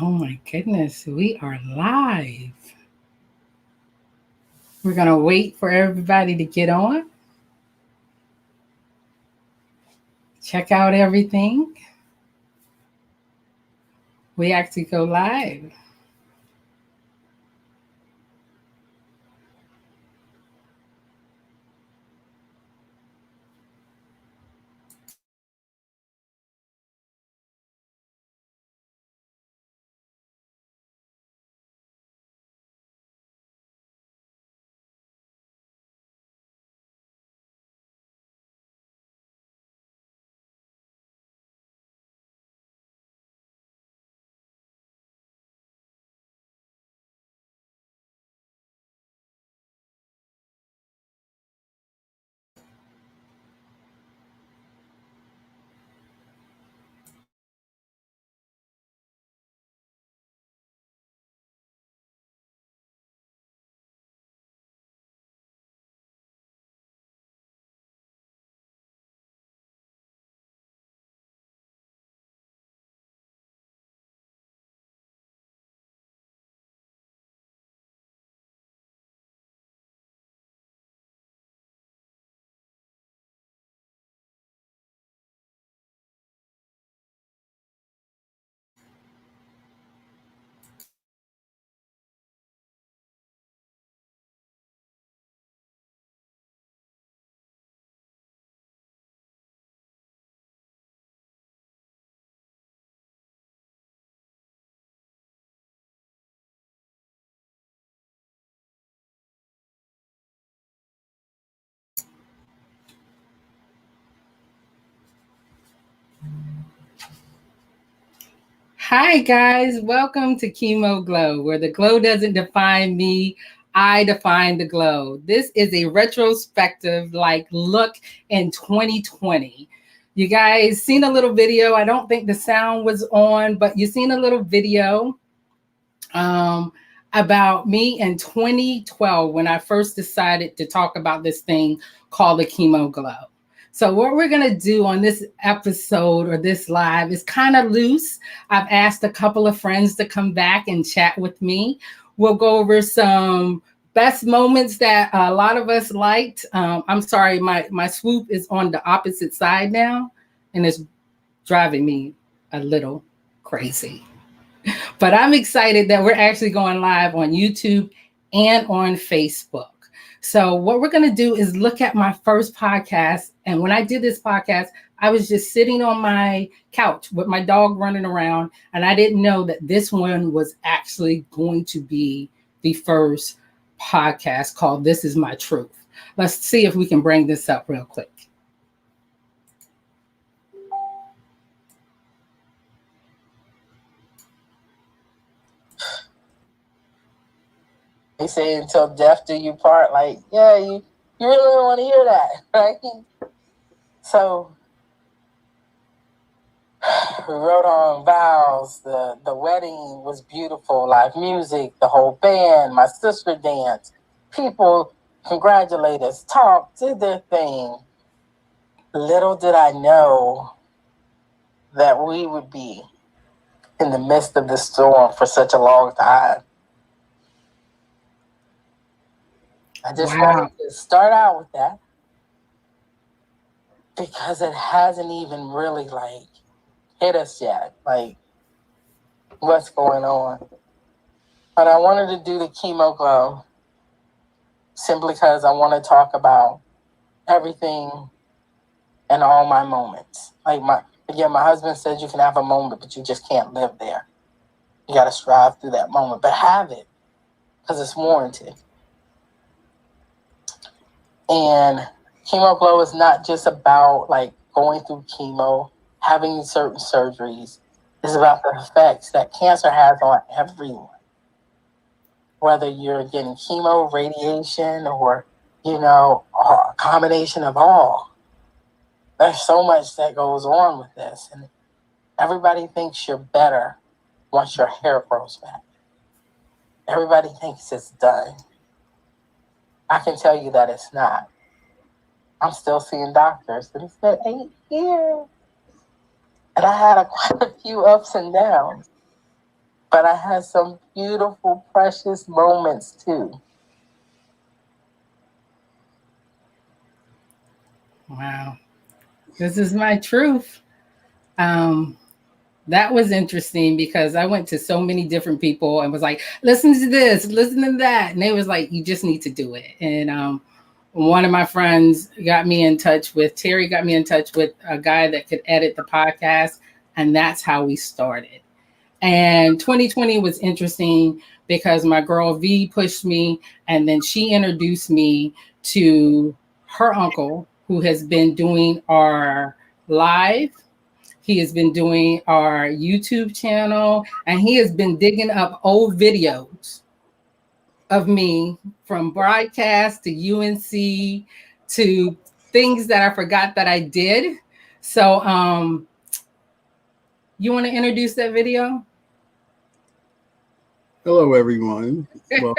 Oh my goodness, we are live. We're going to wait for everybody to get on, check out everything. We actually go live. Hi, guys. Welcome to Chemo Glow, where the glow doesn't define me. I define the glow. This is a retrospective look in 2020. You guys seen a little video. I don't think the sound was on, but you seen a little video um, about me in 2012 when I first decided to talk about this thing called the Chemo Glow. So, what we're going to do on this episode or this live is kind of loose. I've asked a couple of friends to come back and chat with me. We'll go over some best moments that a lot of us liked. I'm sorry, my swoop is on the opposite side now, and it's driving me a little crazy. But I'm excited that we're actually going live on YouTube and on Facebook. So, what we're going to do is look at my first podcast. And when I did this podcast, I was just sitting on my couch with my dog running around. And I didn't know that this one was actually going to be the first podcast called This Is My Truth. Let's see if we can bring this up real quick. They say until death do you part. Like, yeah, you really don't want to hear that, right? So we wrote on vows. The wedding was beautiful. Live music, the whole band, my sister danced. People congratulate us, talked, did their thing. Little did I know that we would be in the midst of the storm for such a long time. I just wanted to start out with that because it hasn't even really hit us yet. Like, what's going on? But I wanted to do the Chemo Glow simply because I want to talk about everything and all my moments. My husband said you can have a moment, but you just can't live there. You got to strive through that moment, but have it because it's warranted. And Chemo Glow is not just about going through chemo, having certain surgeries. It's about the effects that cancer has on everyone. Whether you're getting chemo, radiation, or, a combination of all. There's so much that goes on with this. And everybody thinks you're better once your hair grows back. Everybody thinks it's done. I can tell you that it's not. I'm still seeing doctors, and it's been 8 years. And I had quite a few ups and downs. But I had some beautiful, precious moments too. Wow. This is my truth. That was interesting because I went to so many different people and was like, listen to this, listen to that. And they was like, you just need to do it. And one of my friends got me in touch with, Terry got me in touch with a guy that could edit the podcast. And that's how we started. And 2020 was interesting because my girl V pushed me and then she introduced me to her uncle who has been doing our live. He has been doing our YouTube channel and he has been digging up old videos of me from broadcast to UNC to things that I forgot that I did. So, you want to introduce that video? Hello, everyone. Well,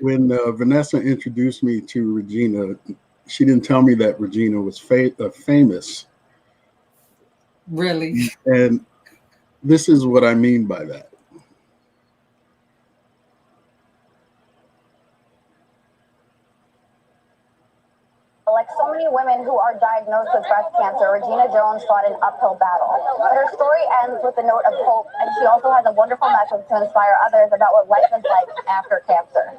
when Vanessa introduced me to Regina, she didn't tell me that Regina was famous. Really? And this is what I mean by that. Like so many women who are diagnosed with breast cancer, Regina Jones fought an uphill battle. But her story ends with a note of hope, and she also has a wonderful message to inspire others about what life is like after cancer.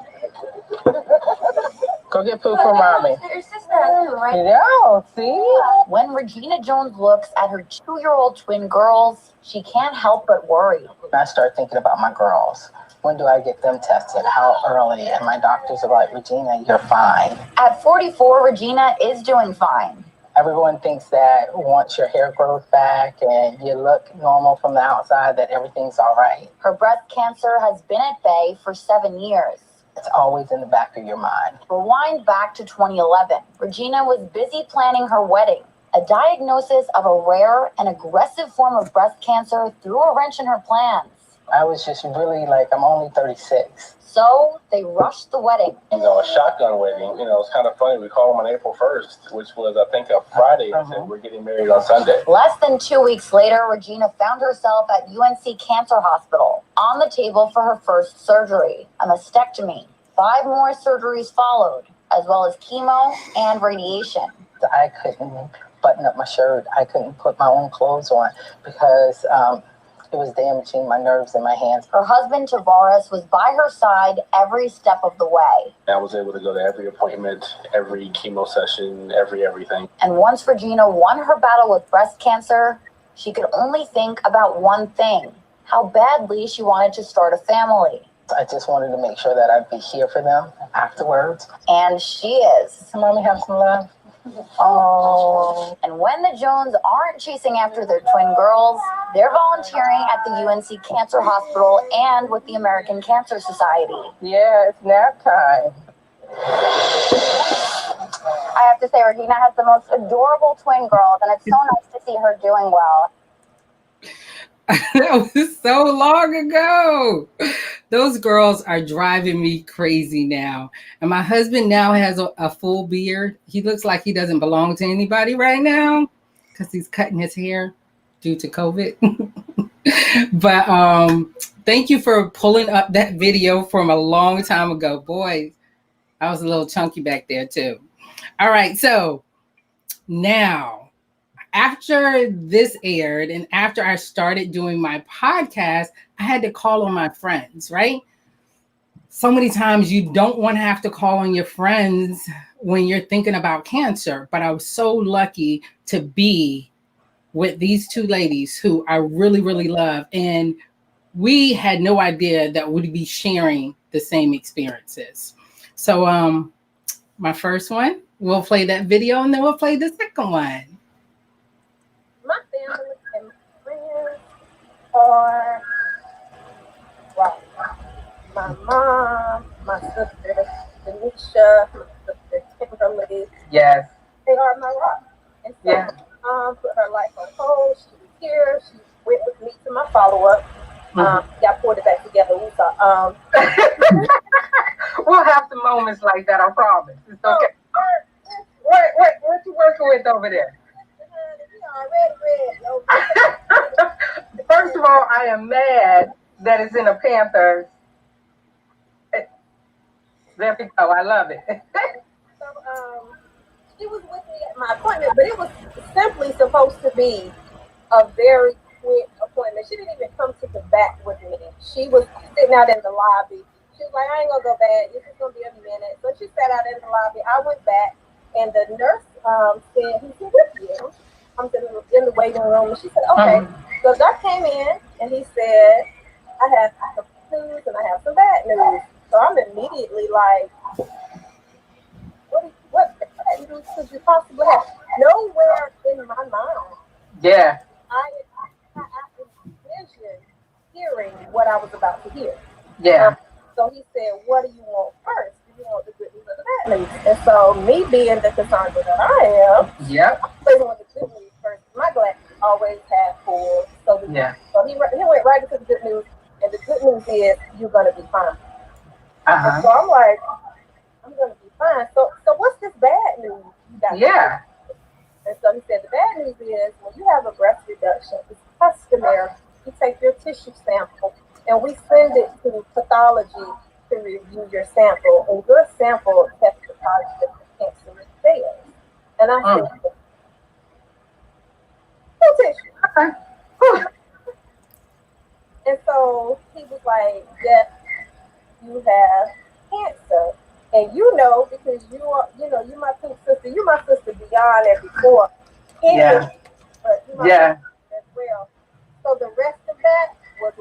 Go get food for mommy. Your sister has food, right? Yeah, see? When Regina Jones looks at her 2-year-old twin girls, she can't help but worry. I start thinking about my girls. When do I get them tested? How early? And my doctors are like, Regina, you're fine. At 44, Regina is doing fine. Everyone thinks that once your hair grows back and you look normal from the outside, that everything's all right. Her breast cancer has been at bay for 7 years. It's always in the back of your mind. Rewind back to 2011. Regina was busy planning her wedding. A diagnosis of a rare and aggressive form of breast cancer threw a wrench in her plans. I was just really like, I'm only 36. So they rushed the wedding. A shotgun wedding. It's kind of funny. We called them on April 1st, which was, I think, a Friday. I said, we're getting married on Sunday. Less than 2 weeks later, Regina found herself at UNC Cancer Hospital on the table for her first surgery, a mastectomy. 5 more surgeries followed, as well as chemo and radiation. I couldn't button up my shirt. I couldn't put my own clothes on because it was damaging my nerves in my hands. Her husband, Tavares, was by her side every step of the way. I was able to go to every appointment, every chemo session, everything. And once Regina won her battle with breast cancer, she could only think about one thing: how badly she wanted to start a family. I just wanted to make sure that I'd be here for them afterwards. And she is. Mommy, have some love. Oh. And when the Jones aren't chasing after their twin girls, they're volunteering at the UNC Cancer Hospital and with the American Cancer Society. Yeah, it's nap time. I have to say, Regina has the most adorable twin girls, and it's so nice to see her doing well. That was so long ago. Those girls are driving me crazy now. And my husband now has a full beard. He looks like he doesn't belong to anybody right now because he's cutting his hair due to COVID. But thank you for pulling up that video from a long time ago. Boy, I was a little chunky back there too. All right, so now, after this aired and after I started doing my podcast, I had to call on my friends, right? So many times you don't want to have to call on your friends when you're thinking about cancer, but I was so lucky to be with these 2 ladies who I really, really love. And we had no idea that we'd be sharing the same experiences. So my first one, we'll play that video and then we'll play the second one. My family and my friends are, well, my mom, my sister, Denisha, my sister, Kimberly. Yes. They are my rock. And so, put her life on hold. She was here. She went with me to my follow-up. Y'all pulled it back together. We saw. We'll have some moments like that, I promise. It's okay. What you working with over there? First of all, I am mad that is in a Panther. There we go. I love it. So she was with me at my appointment, but it was simply supposed to be a very quick appointment. She didn't even come to the back with me. She was sitting out in the lobby. She was like, I ain't gonna go back. This is gonna be a minute. So she sat out in the lobby. I went back, and the nurse said, "He's with you." I'm in the waiting room, and she said, "Okay." So Doc came in, and he said, "I have some news and I have some bad news." So I'm immediately like, what bad news could you possibly have? Nowhere in my mind. Yeah. I envisioned hearing what I was about to hear. Yeah. So he said, "What do you want first? Do you want the good news or the bad news?" And so, me being the Cassandra that I am, Yep. I always want the good news first. My glass always had full. So he went right into the good news, and the good news is you're gonna be fine. And so I'm like, I'm gonna be fine. So what's this bad news? Yeah. And so he said, the bad news is when you have a breast reduction, it's customary. You take your tissue sample and we send it to pathology to review your sample. And your sample tested positive for cancerous cells. And I said, no tissue. And so he was like, yes, you have cancer. And you know, because you're my pink sister, you're my sister beyond and before. Yeah. But you my sister as well. So the rest of that was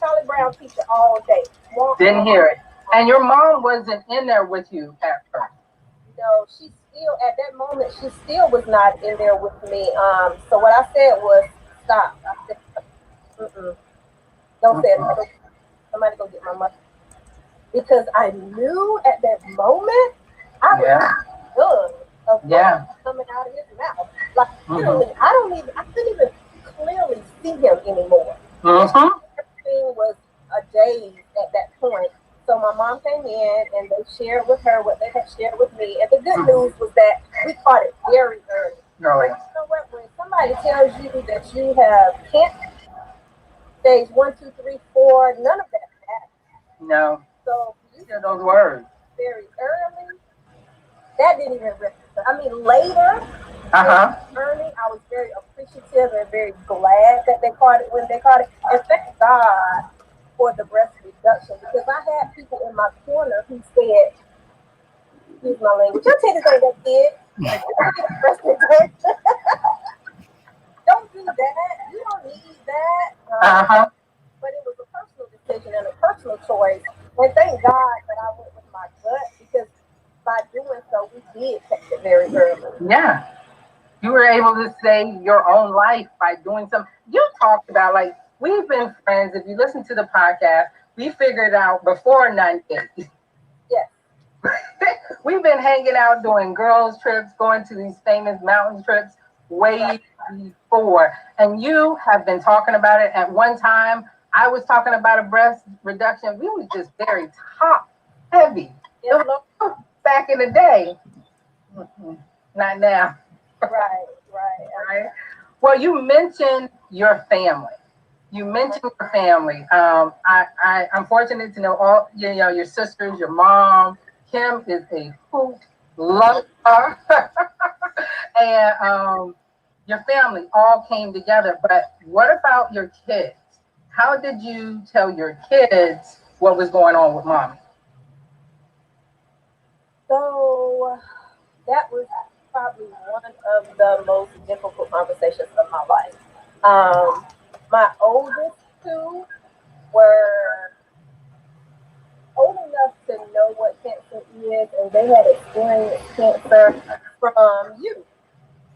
Charlie Brown teacher all day. Didn't hear it. And your mom wasn't in there with you at first. No, she still at that moment she still was not in there with me. So what I said was stop. I said, don't say it. Somebody go get my mother. Because I knew at that moment I was done of what's coming out of his mouth. Like I couldn't even clearly see him anymore. Everything was a daze at that point. So my mom came in and they shared with her what they had shared with me. And the good news was that we caught it very early. Really? But you know what? When somebody tells you that you have cancer, stage 1, 2, 3, 4, none of that matters. No. So you hear those words very early. That didn't even register. I mean, later, Ernie, I was very appreciative and very glad that they caught it when they caught it. And thank God for the breast reduction because I had people in my corner who said, excuse my language, your titties ain't that big. Breast reduction. Don't do that. You don't need that. But it was a personal decision and a personal choice. And thank God that I went with my gut because by doing so, we did catch it very early. Yeah. You were able to save your own life by doing something. You talked about, like, we've been friends. If you listen to the podcast, we figured out before 98. Yes. We've been hanging out doing girls' trips, going to these famous mountain trips way before. And you have been talking about it. At one time, I was talking about a breast reduction. We were just very top heavy. Yes, back in the day. Not now. Right. Well, you mentioned your family. I'm fortunate to know all your sisters, your mom. Kim is a hoot, love her. And your family all came together. But what about your kids? How did you tell your kids what was going on with mommy? So that was probably one of the most difficult conversations of my life. My oldest two were old enough to know what cancer is, and they had experienced cancer from you.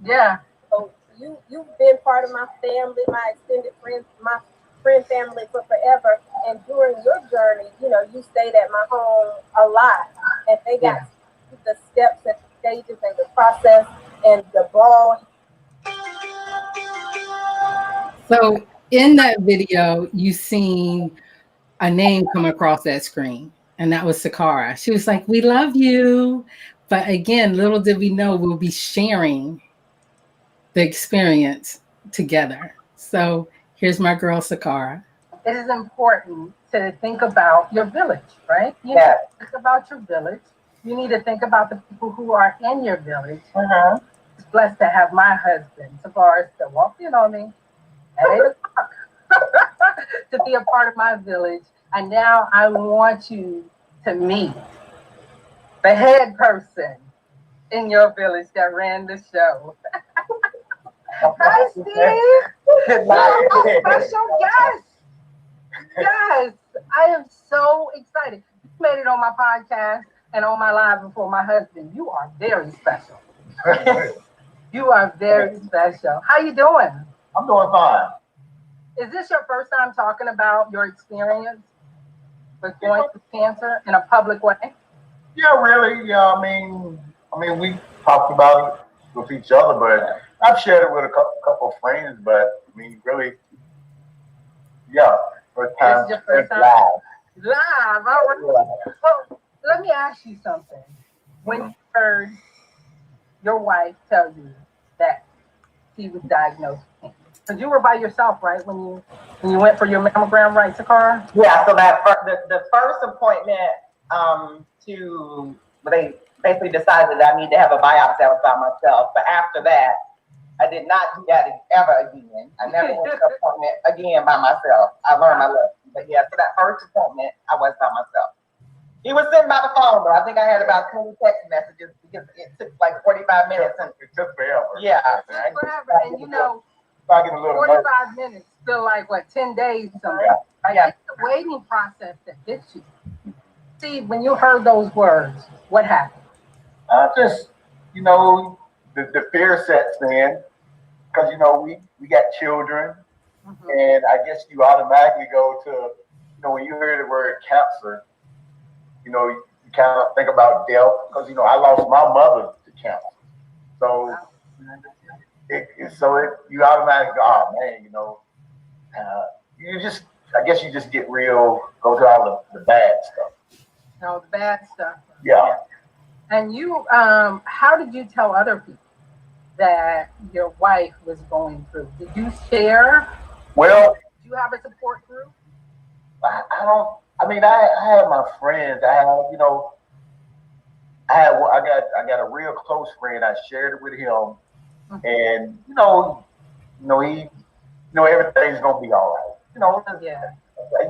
Yeah. So you've been part of my family, my extended friends, my friend family for forever. And during your journey, you stayed at my home a lot, and they got the steps and the stages and the process and the ball. So in that video, you seen a name come across that screen, and that was Sakara. She was like, "We love you." But again, little did we know we'll be sharing the experience together. So here's my girl, Sakara. it is important to think about your village, right? You need to think about your village. You need to think about the people who are in your village. I'm blessed to have my husband, Tavares, that walked in on me at 8 o'clock to be a part of my village. And now I want you to meet the head person in your village that ran the show. Hi, Steve. Oh, special guest. Yes, I am so excited. You made it on my podcast and on my live before my husband. You are very special. You are very special. How you doing? I'm doing fine. Is this your first time talking about your experience with going through cancer in a public way? Yeah, really. Yeah, I mean, we talked about it with each other, but I've shared it with a couple of friends. But I mean, really, yeah, first time. This is your first time? Live. All right. So let me ask you something. When you heard your wife tell you that she was diagnosed with cancer, because you were by yourself, right? When you went for your mammogram, right, Takara? Yeah. So that the first appointment, they basically decided that I need to have a biopsy. I was by myself, but after that, I did not do that ever again. I never went to an appointment again by myself. I learned my lesson. But yeah, so that first appointment, I was by myself. He was sitting by the phone though. I think I had about 20 text messages because it took like 45 minutes. It took forever. Yeah. Forever. And you know, I get a little 45 minutes feel like what, 10 days something. Yeah. It's the waiting process that gets you. See, when you heard those words, what happened? I just, you know, the fear sets in because, you know, we got children, and I guess you automatically go to, you know, when you hear the word cancer, you know, you kind of think about death because, you know, I lost my mother to cancer. So, you automatically go, oh man, you know, I guess you just get real, go to all the bad stuff. No, the bad stuff. Yeah. And you, how did you tell other people that your wife was going through? Did you share? Well, do you have a support group? I had my friends. I got a real close friend. I shared it with him, and you know, everything's gonna be all right. You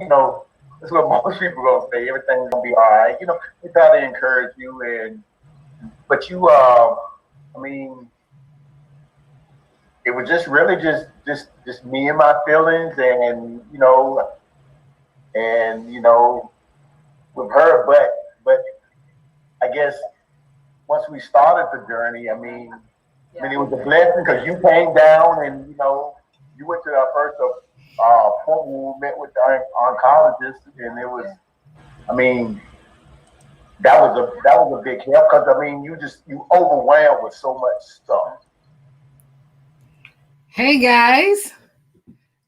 know, that's what most people gonna say. Everything's gonna be all right. You know, they try to encourage you, but you, it was just really just me and my feelings, and with her. But I guess once we started the journey, it was a blessing because you came down and you went to our first appointment. We met with the oncologist, and it was, that was a big help because you overwhelmed with so much stuff. Hey guys,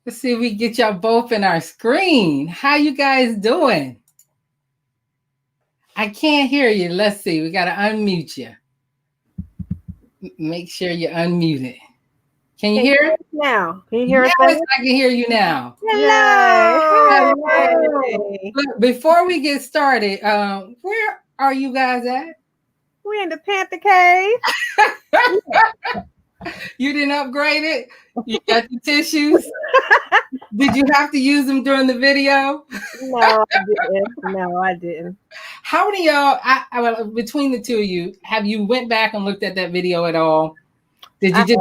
let's see if we get y'all both in our screen. How you guys doing? I can't hear you. Let's see. We got to unmute you. Make sure you're unmuted. Can you hear us now? Can you hear us? Yes, I can hear you now. Hello. Hey. Look, before we get started, where are you guys at? We're in the Panther Cave. You didn't upgrade it? You got the tissues? Did you have to use them during the video? No, I didn't. How many y'all, between the two of you, have you went back and looked at that video at all? Did you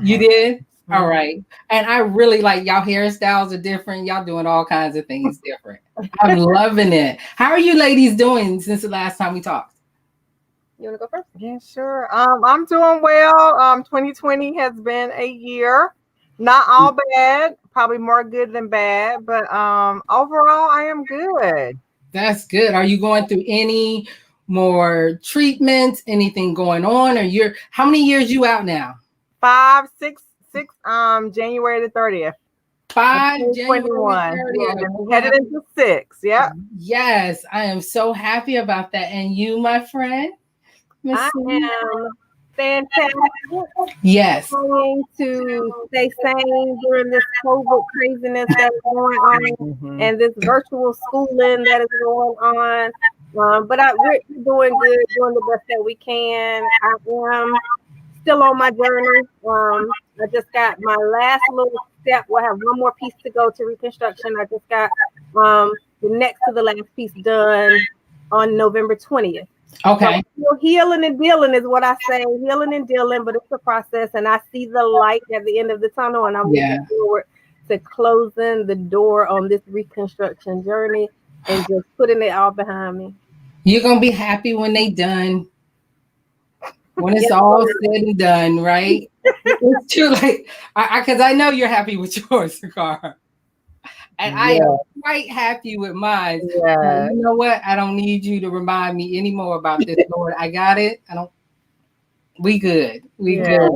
you did? Mm-hmm. All right. And I really like y'all hairstyles are different. Y'all doing all kinds of things different. I'm loving it. How are you ladies doing since the last time we talked? You want to go first? Yeah, sure. I'm doing well. 2020 has been a year. Not all bad, probably more good than bad, but overall I am good. That's good. Are you going through any more treatments, anything going on? Or how many years you out now? 5, 6, January the 30th. 5 January 30th. Headed into 6. Yeah. Yes, I am so happy about that. And you, my friend? I am fantastic. Yes. Trying to stay sane during this COVID craziness that's going on and this virtual schooling that is going on. But we're doing good, doing the best that we can. I am still on my journey. I just got my last little step. We'll have one more piece to go to reconstruction. I just got the next to the last piece done on November 20th. Okay. So healing and dealing is what I say. Healing and dealing, but it's a process, and I see the light at the end of the tunnel, and I'm looking forward to closing the door on this reconstruction journey and just putting it all behind me. You're gonna be happy when they done. When it's all said and done, right? It's true. Like, because I know you're happy with yours, Sakara. And I am quite happy with mine. Yeah. You know what? I don't need you to remind me anymore about this, Lord. I got it. We good. We good.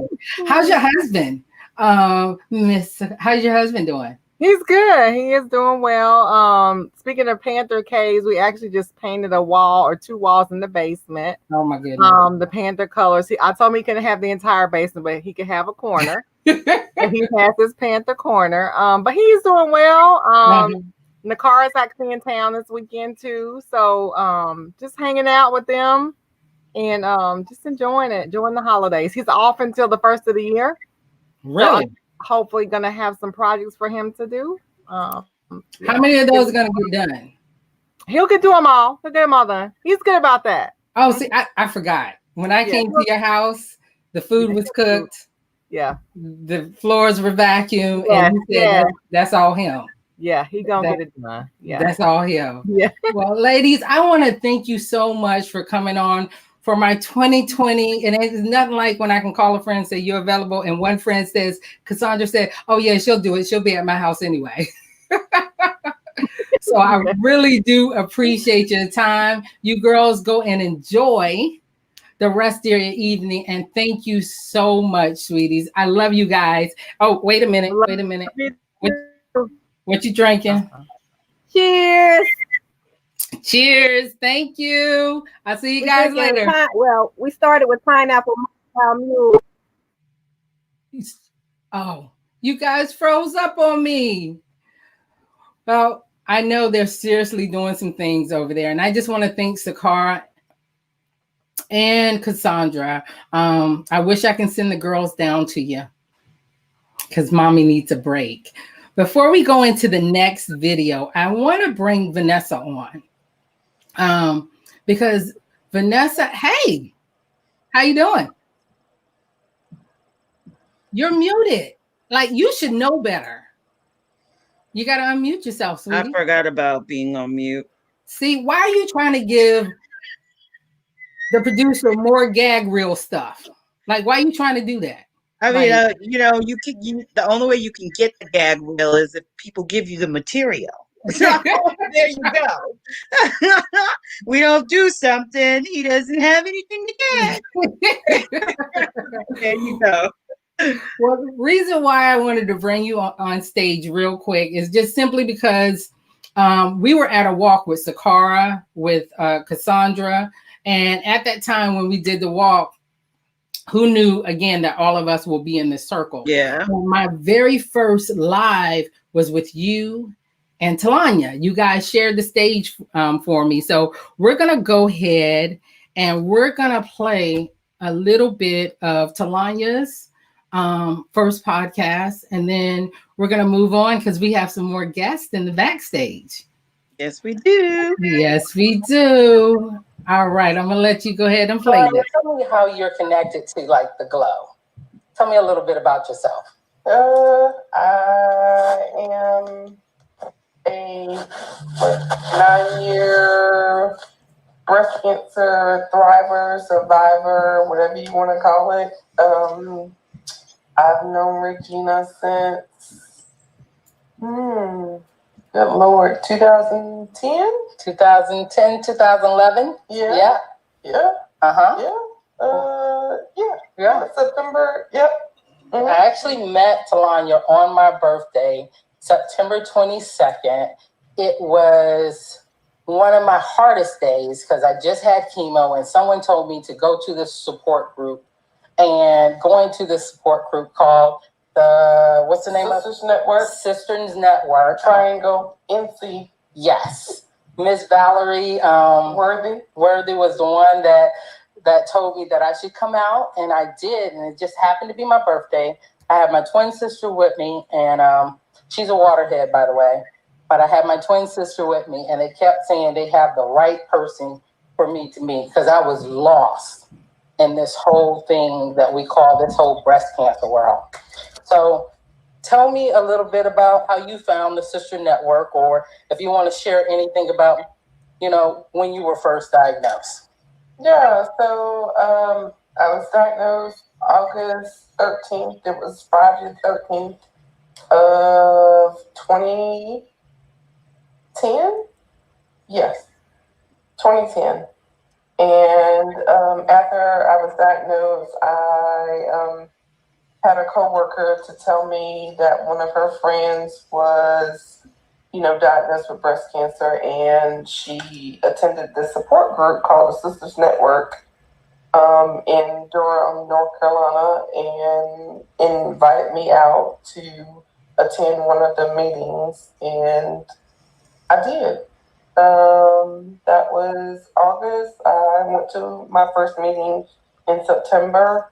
How's your husband? Miss, how's your husband doing? He's good. He is doing well. Speaking of Panther caves, we actually just painted a wall or two walls in the basement. Oh my goodness. The Panther colors. I told him he couldn't have the entire basement, but he could have a corner. And he has his Panther corner. But he's doing well. Nakara is actually in town this weekend too. So just hanging out with them and just enjoying it, enjoying the holidays. He's off until the first of the year. Really? So hopefully gonna have some projects for him to do. How many of those are gonna get done? He'll get do them all. He'll get them all done. He's good about that. Oh, see, I forgot. When I came to your house, the food was cooked. Yeah. The floors were vacuumed. And he said that's all him. Yeah, he gonna get it done. Yeah. That's all him. Yeah. Well, ladies, I want to thank you so much for coming on for my 2020. And it's nothing like when I can call a friend and say you're available. And one friend says, Cassandra said, oh yeah, she'll do it. She'll be at my house anyway. So I really do appreciate your time. You girls go and enjoy the rest of your evening. And thank you so much, sweeties. I love you guys. Oh, wait a minute. What you drinking? Cheers. Cheers. Thank you. I'll see you guys later. Well, we started with pineapple mule. Oh, you guys froze up on me. Well, I know they're seriously doing some things over there. And I just want to thank Sakara and Cassandra. I wish I can send the girls down to you because mommy needs a break. Before we go into the next video, I want to bring Vanessa on because Vanessa, hey, how you doing? You're muted. Like, you should know better. You got to unmute yourself, sweetie. I forgot about being on mute. See, why are you trying to give the producer more gag reel stuff? Like, why are you trying to do that? I mean, the only way you can get the gag reel is if people give you the material. So, there you go. We don't do something, he doesn't have anything to get. There you go. Well, the reason why I wanted to bring you on stage real quick is just simply because we were at a walk with Sakara, with Cassandra, and at that time when we did the walk, who knew, again, that all of us will be in this circle? Yeah. So my very first live was with you and Talanya. You guys shared the stage for me. So we're going to go ahead and we're going to play a little bit of Talanya's first podcast. And then we're going to move on because we have some more guests in the backstage. Yes, we do. Yes, we do. All right, I'm gonna let you go ahead and play this. Tell me how you're connected to like the glow. Tell me a little bit about yourself. I am a 9-year breast cancer thriver, survivor, whatever you want to call it. I've known Regina since good Lord, 2010? 2010, 2011? Yeah. September, yep. Mm-hmm. I actually met Talanya on my birthday, September 22nd. It was one of my hardest days because I just had chemo and someone told me to go to this support group and going to this support group called what's the name Sisters Network. Sisters Network. Triangle NC. Yes. Miss Valerie Worthy was the one that told me that I should come out, and I did, and it just happened to be my birthday. I have my twin sister with me, and she's a waterhead, by the way, but I had my twin sister with me, and they kept saying they have the right person for me to meet, because I was lost in this whole thing that we call this whole breast cancer world. So tell me a little bit about how you found the Sister Network, or if you want to share anything about, when you were first diagnosed. Yeah, so I was diagnosed August 13th. It was Friday the 13th of 2010. Yes, 2010. And after I was diagnosed, I had a coworker to tell me that one of her friends was, diagnosed with breast cancer, and she attended this support group called the Sisters Network in Durham, North Carolina, and invited me out to attend one of the meetings, and I did. That was August. I went to my first meeting in September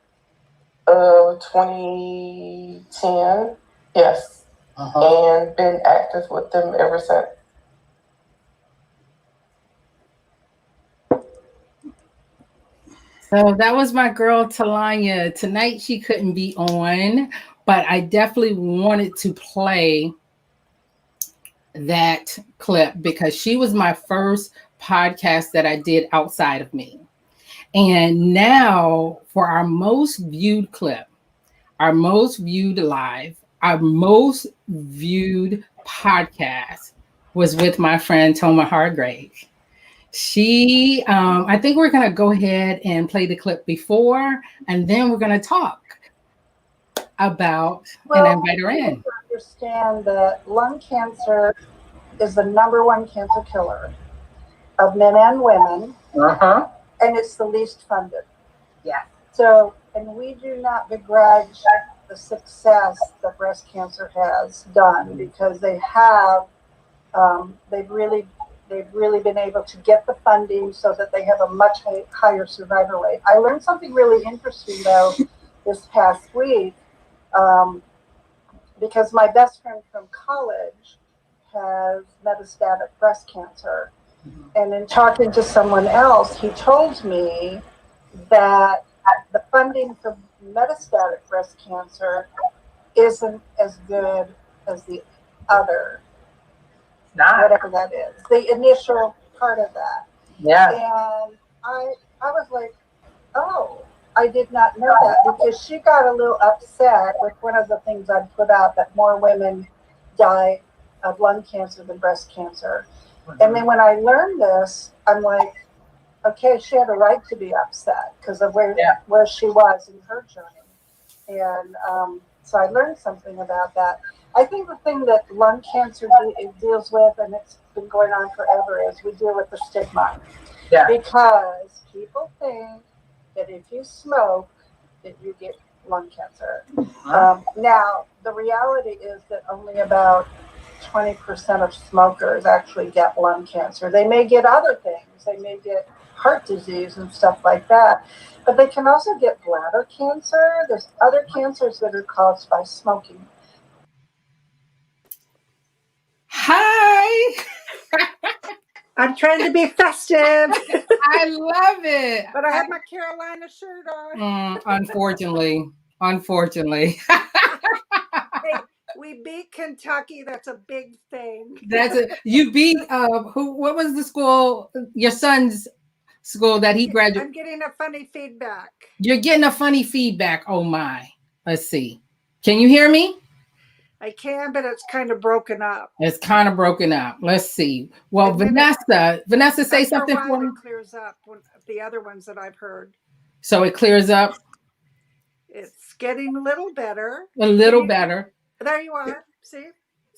of 2010. Yes. And been active with them ever since. So that was my girl Talanya. Tonight she couldn't be on, but I definitely wanted to play that clip because she was my first podcast that I did outside of me. And now for our most viewed clip, our most viewed live, our most viewed podcast was with my friend Toma Hargrave. She, I think we're going to go ahead and play the clip before, and then we're going to talk about and invite her in. Understand that lung cancer is the #1 cancer killer of men and women, and it's the least funded. Yeah. So, and we do not begrudge the success that breast cancer has done, because they have, they've really been able to get the funding so that they have a much higher survival rate. I learned something really interesting though this past week, because my best friend from college has metastatic breast cancer. And in talking to someone else, he told me that the funding for metastatic breast cancer isn't as good as the other, whatever that is, the initial part of that. Yeah. And I was like, oh, I did not know that, because she got a little upset with one of the things I put out, that more women die of lung cancer than breast cancer. And then when I learned this, I'm like, okay, she had a right to be upset because of where she was in her journey. And so I learned something about that. I think the thing that lung cancer deals with, and it's been going on forever, is we deal with the stigma. Yeah. Because people think that if you smoke, that you get lung cancer. Now, the reality is that only about 20% of smokers actually get lung cancer. They may get other things. They may get heart disease and stuff like that. But they can also get bladder cancer. There's other cancers that are caused by smoking. Hi. I'm trying to be festive. I love it. But I have my Carolina shirt on. Unfortunately. Hey, we beat Kentucky. That's a big thing. You beat what was the school, your son's school that he graduated? I'm getting a funny feedback. You're getting a funny feedback. Oh my. Let's see. Can you hear me? I can, but it's kind of broken up. It's kind of broken up. Let's see. Well, Vanessa, say something for me. It clears up the other ones that I've heard. So it clears up. It's getting a little better. A little better. There you are. See,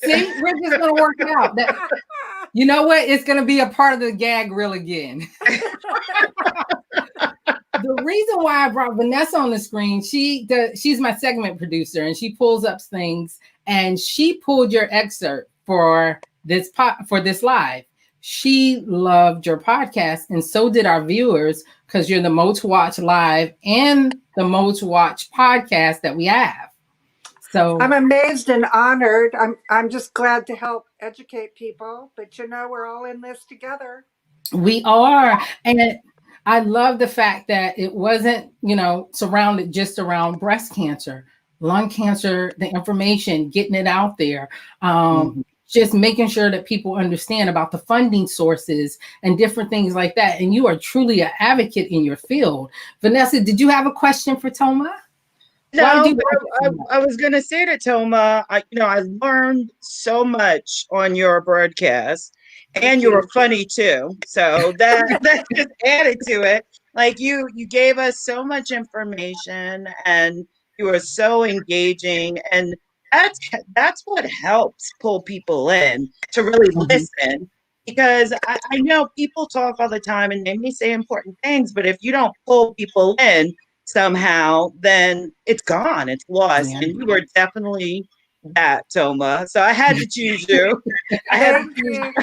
we're just gonna work it out. You know what? It's gonna be a part of the gag reel again. The reason why I brought Vanessa on the screen, she's my segment producer, and she pulls up things, and she pulled your excerpt for this live. She loved your podcast, and so did our viewers, because you're the most watched live and the most watched podcast that we have. So I'm amazed and honored. I'm just glad to help educate people, but we're all in this together. we are, and I love the fact that it wasn't, surrounded just around breast cancer, lung cancer, the information, getting it out there. Just making sure that people understand about the funding sources and different things like that. And you are truly an advocate in your field. Vanessa, did you have a question for Toma? No, I was going to say to Toma, I learned so much on your broadcast, and you were funny too. So that just added to it. Like you gave us so much information, and you were so engaging, and that's what helps pull people in to really listen. Because I know people talk all the time and they may say important things, but if you don't pull people in somehow, then it's gone, it's lost. And you were definitely that, Toma. So I had to choose you. Thank you.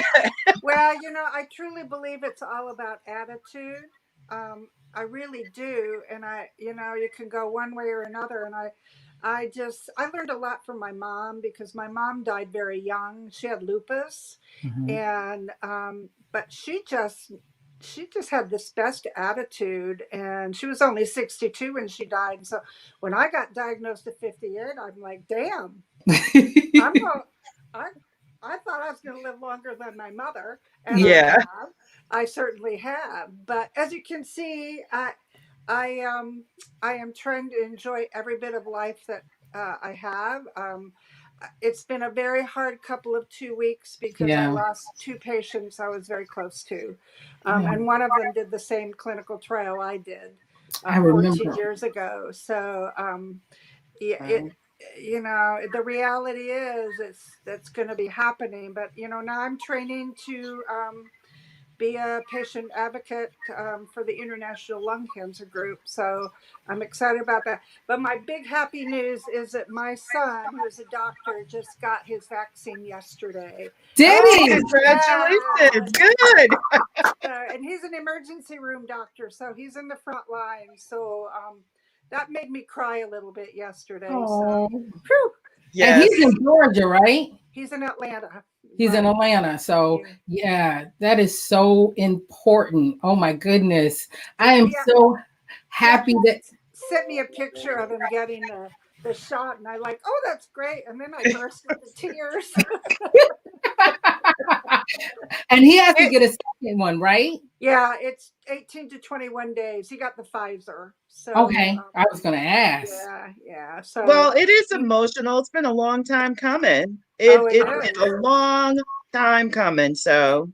Well, I truly believe it's all about attitude. I really do. And you can go one way or another. And I learned a lot from my mom, because my mom died very young. She had lupus. And, but she just had this best attitude, and she was only 62 when she died. So when I got diagnosed at 58, I'm like, damn, I thought I was going to live longer than my mother. And I certainly have. But as you can see, I am trying to enjoy every bit of life that I have. It's been a very hard couple of 2 weeks, because I lost 2 patients I was very close to. And one of them did the same clinical trial I did 14 years ago. So the reality is that's going to be happening. But, now I'm training to be a patient advocate for the International Lung Cancer Group. So I'm excited about that. But my big happy news is that my son, who is a doctor, just got his vaccine yesterday. Did he? Congratulations. Good. And he's an emergency room doctor, so he's in the front line. So that made me cry a little bit yesterday. So, whew. And he's in Georgia, right? He's in Atlanta. He's in Atlanta. So that is so important. Oh my goodness. I am so happy that sent me a picture of him getting the shot, and I like, oh, that's great. And then I burst into tears. And he has to get a second one, right? Yeah, it's 18 to 21 days. He got the Pfizer. So okay. I was gonna ask. Yeah. So well, it is emotional. It's been a long time coming. It's been a long time coming. So,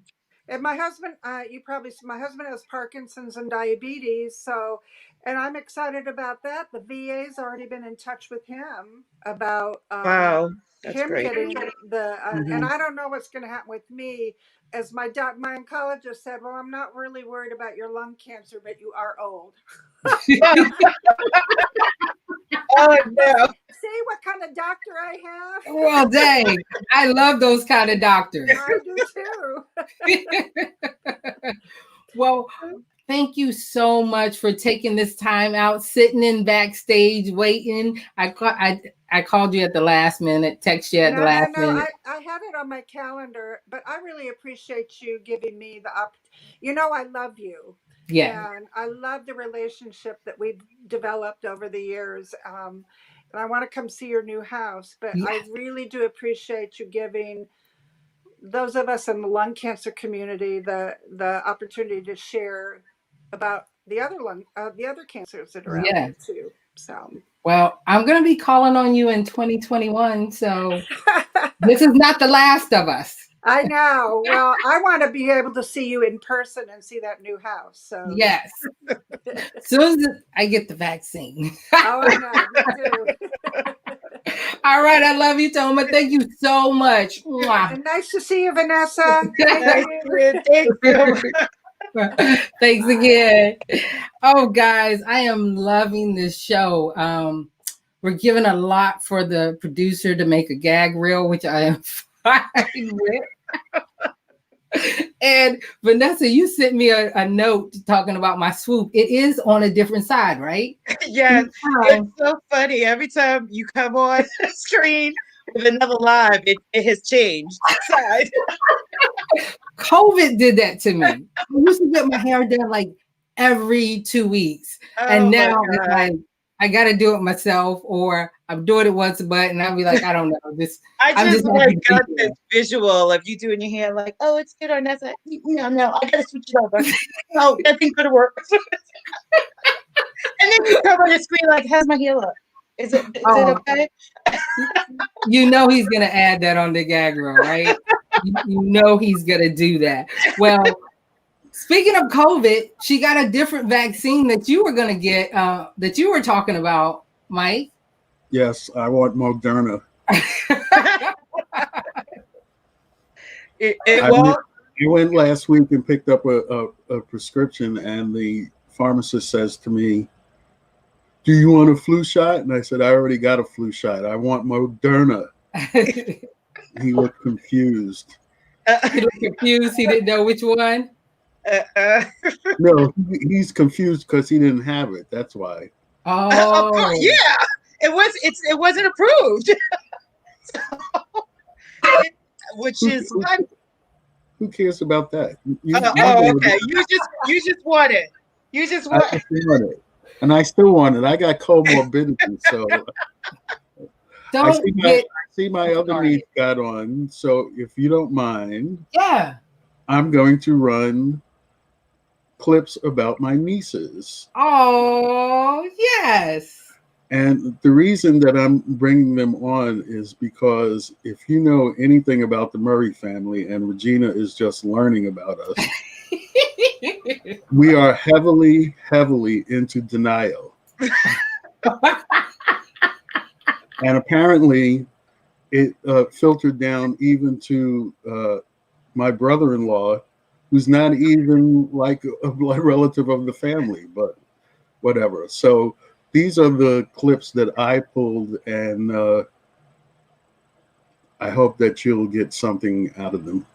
and my husband, my husband has Parkinson's and diabetes. So, and I'm excited about that. The VA's already been in touch with him about him great. getting the, and I don't know what's going to happen with me. As my oncologist said, well, I'm not really worried about your lung cancer, but you are old. Oh no. See what kind of doctor I have? Well, dang. I love those kind of doctors. I do too. Well, thank you so much for taking this time out, sitting in backstage, waiting. I called you at the last minute, text you at the last minute. I had it on my calendar, but I really appreciate you giving me the opportunity. I love you. Yeah. And I love the relationship that we've developed over the years. And I want to come see your new house, but I really do appreciate you giving those of us in the lung cancer community the opportunity to share about the other cancers that are out there too. So, well, I'm going to be calling on you in 2021. So this is not the last of us. I know. Well, I want to be able to see you in person and see that new house. So yes. As soon as I get the vaccine. Oh, I know. Me too. All right. I love you, Toma. Thank you so much. And nice to see you, Vanessa. Thank you. Thanks again. Oh, guys, I am loving this show. We're giving a lot for the producer to make a gag reel, which I am fine with. And Vanessa, you sent me a note talking about my swoop. It is on a different side, right? Yes, it's so funny. Every time you come on the screen with another live, it has changed side. COVID did that to me. I used to get my hair done like every 2 weeks. And Oh my now it's God. like I gotta do it myself, or I'm doing it once a month and I'll be like, I don't know. I'm just not like gonna got this visual of you doing your hair like, oh, it's good on that side. No, I gotta switch it over. No, that thing's gonna work. And then you come on the screen like, how's my hair look? Is it okay? You know he's gonna add that on the gag reel, right? You know he's gonna do that. Well, speaking of COVID, she got a different vaccine that you were gonna get, that you were talking about, Mike. Yes, I want Moderna. I went last week and picked up a prescription, and the pharmacist says to me, "Do you want a flu shot?" And I said, "I already got a flu shot. I want Moderna." He looked confused. He looked confused. He didn't know which one. No, he's confused because he didn't have it. That's why. Oh, yeah. It wasn't approved. Which is what? Who cares about that? Okay. You just want it. You just want I just want it. And I still want it. I got comorbidity, so I see my other niece got on. So if you don't mind, I'm going to run clips about my nieces. Oh, yes. And the reason that I'm bringing them on is because if you know anything about the Murray family, and Regina is just learning about us, we are heavily, heavily into denial. And apparently it filtered down even to my brother-in-law, who's not even like a blood relative of the family, but whatever. So these are the clips that I pulled, and I hope that you'll get something out of them.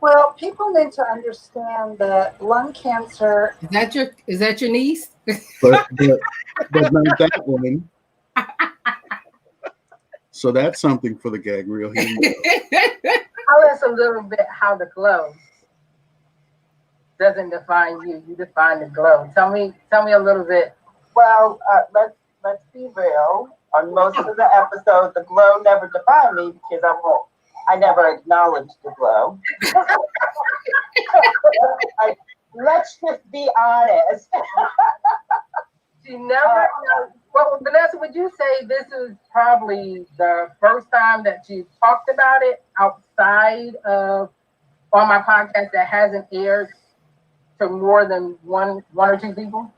Well, people need to understand that lung cancer. Is that your niece? But not that one. So that's something for the gag reel. Tell us a little bit how the glow doesn't define you. You define the glow. Tell me a little bit. Well, let's be real. On most of the episodes, the glow never defined me because I never acknowledged the glow. Let's just be honest. She never. Well, Vanessa, would you say this is probably the first time that you talked about it outside of on my podcast that hasn't aired to more than one or two people?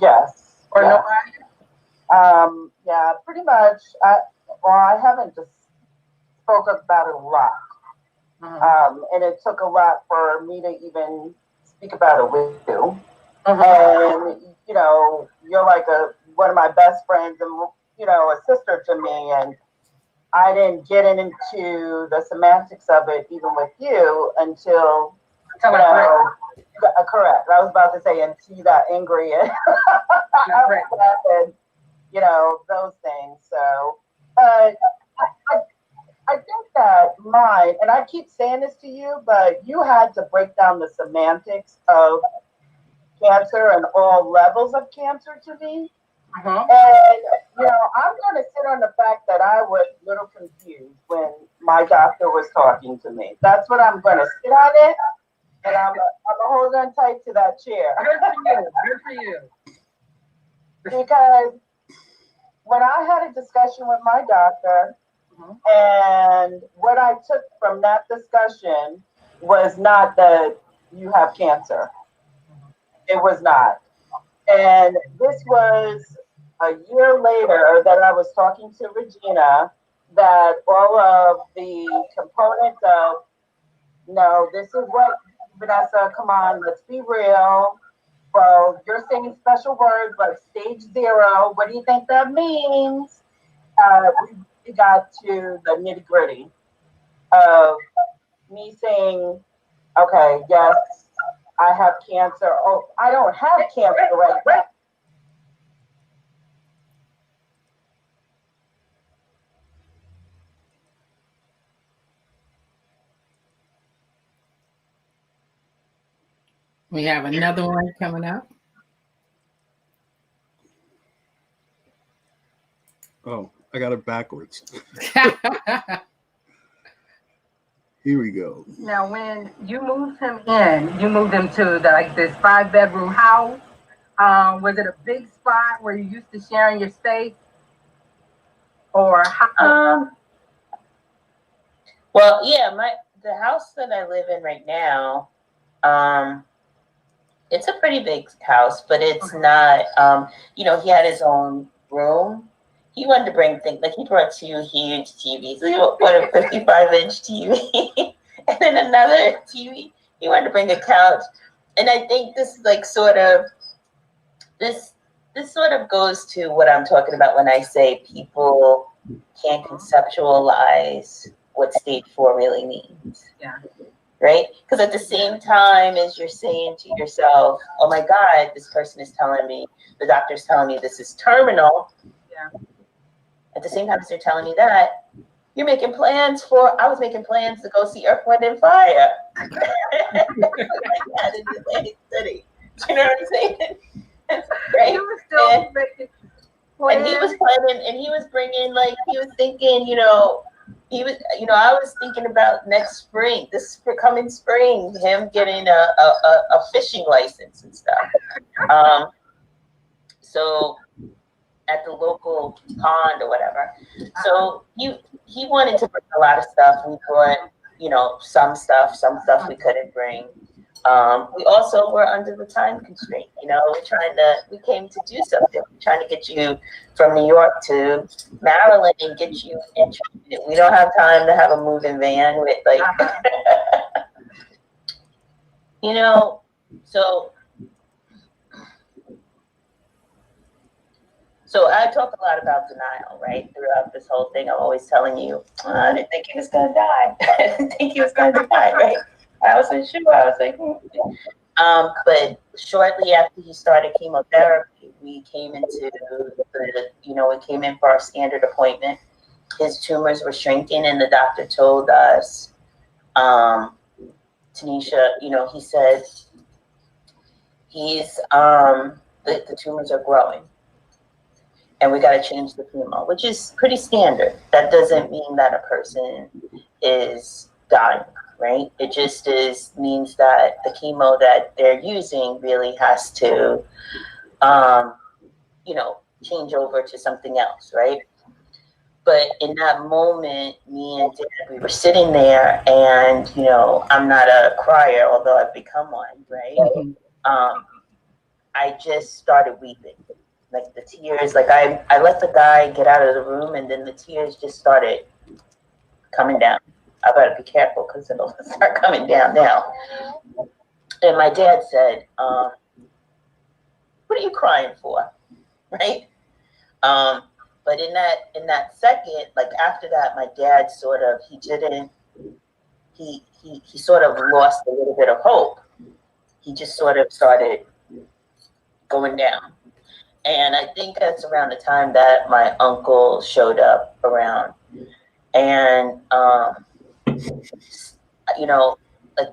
Yes. Or nobody? Yeah, pretty much. I haven't just spoke about it a lot. And it took a lot for me to even speak about it with you. And, you know, you're like one of my best friends and, you know, a sister to me. And I didn't get into the semantics of it even with you until, you know, correct. I was about to say until you got angry and, and you know, those things. So, I think that mine, and I keep saying this to you, but you had to break down the semantics of cancer and all levels of cancer to me. And, you know, I'm going to sit on the fact that I was a little confused when my doctor was talking to me. That's what I'm going to sit on it. And I'm hold on tight to that chair. Good for you. Because when I had a discussion with my doctor, and what I took from that discussion was not that you have cancer. It was not. And this was a year later that I was talking to Regina that all of the components of, no, this is what Vanessa, come on, let's be real. Well, you're saying special words like stage 0. What do you think that means? We got to the nitty gritty of me saying, okay, yes, I have cancer. Oh, I don't have cancer right now. We have another one coming up. Oh, I got it backwards. Here we go. Now, when you moved him in, you moved him to this 5-bedroom house. Was it a big spot where you used to sharing your space, or how? Well, yeah, the house that I live in right now, it's a pretty big house, but it's not. He had his own room. He wanted to bring things, like he brought 2 huge TVs. He brought a 55-inch TV and then another TV. He wanted to bring a couch. And I think this sort of goes to what I'm talking about when I say people can't conceptualize what stage 4 really means. Yeah. Right? Because at the same time as you're saying to yourself, oh my God, this person is telling me, the doctor's telling me this is terminal. Yeah. At the same time as they're telling me that, I was making plans to go see Earth, Wind, and Fire. Like that in Atlantic City. You know what I'm saying? Right? You were still making plans. And he was planning, and he was bringing, he was thinking, I was thinking about next spring, this coming spring, him getting a fishing license and stuff. So at the local pond or whatever. So he wanted to bring a lot of stuff. We brought, some stuff we couldn't bring. We also were under the time constraint. We came to do something. We're trying to get you from New York to Maryland and get you interested. We don't have time to have a moving van with So I talk a lot about denial, right? Throughout this whole thing, I'm always telling you, I didn't think he was going to die. I didn't think he was going to die, right? I wasn't sure. I was like, but shortly after he started chemotherapy, we came into we came in for our standard appointment. His tumors were shrinking, and the doctor told us, Tanisha, he said, the tumors are growing. And we got to change the chemo, which is pretty standard. That doesn't mean that a person is dying, right? It just means that the chemo that they're using really has to, change over to something else, right? But in that moment, me and Dad, we were sitting there, and I'm not a crier, although I've become one, right? Mm-hmm. I just started weeping. Like the tears, I let the guy get out of the room, and then the tears just started coming down. I better be careful because it'll start coming down now. And my dad said, what are you crying for? Right? But in that second, after that, my dad he sort of lost a little bit of hope. He just sort of started going down. And I think that's around the time that my uncle showed up around. And,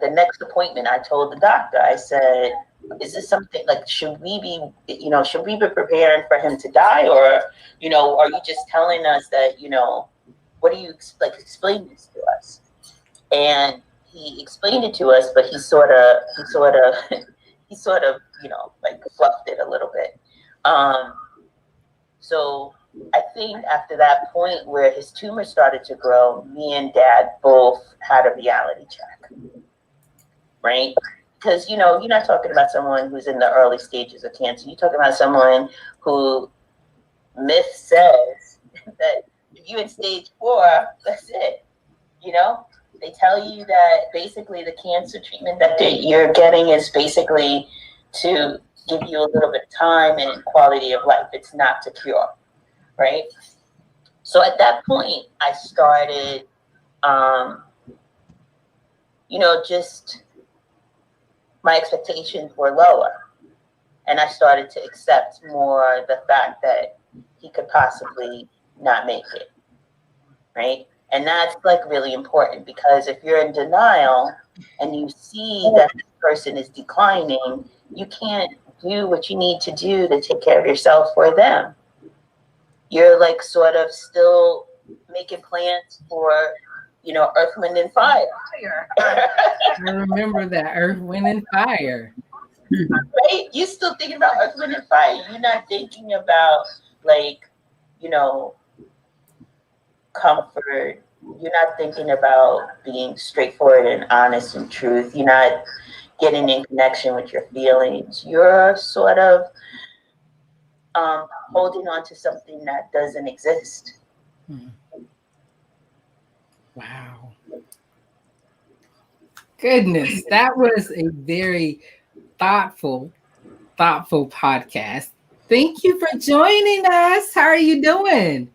the next appointment, I told the doctor, I said, is this something, should we be preparing for him to die? Or, are you just telling us that, what do you, explain this to us? And he explained it to us, but he sort of, fluffed it a little bit. So I think after that point where his tumor started to grow, me and Dad both had a reality check, right? Because, you're not talking about someone who's in the early stages of cancer. You're talking about someone who myth says that if you're in stage 4, that's it, They tell you that basically the cancer treatment that you're getting is basically to give you a little bit of time and quality of life. It's not to cure, right? So at that point, I started, just my expectations were lower. And I started to accept more the fact that he could possibly not make it, right? And that's like really important, because if you're in denial and you see that this person is declining, you can't do what you need to do to take care of yourself for them. You're like sort of still making plans for, Earth, Wind, and Fire. I remember that, Earth, Wind, and Fire. Right? You're still thinking about Earth, Wind, and Fire. You're not thinking about, like, comfort. You're not thinking about being straightforward and honest and truth. You're not getting in connection with your feelings. You're sort of holding on to something that doesn't exist. Wow. Goodness, that was a very thoughtful podcast. Thank you for joining us. How are you doing?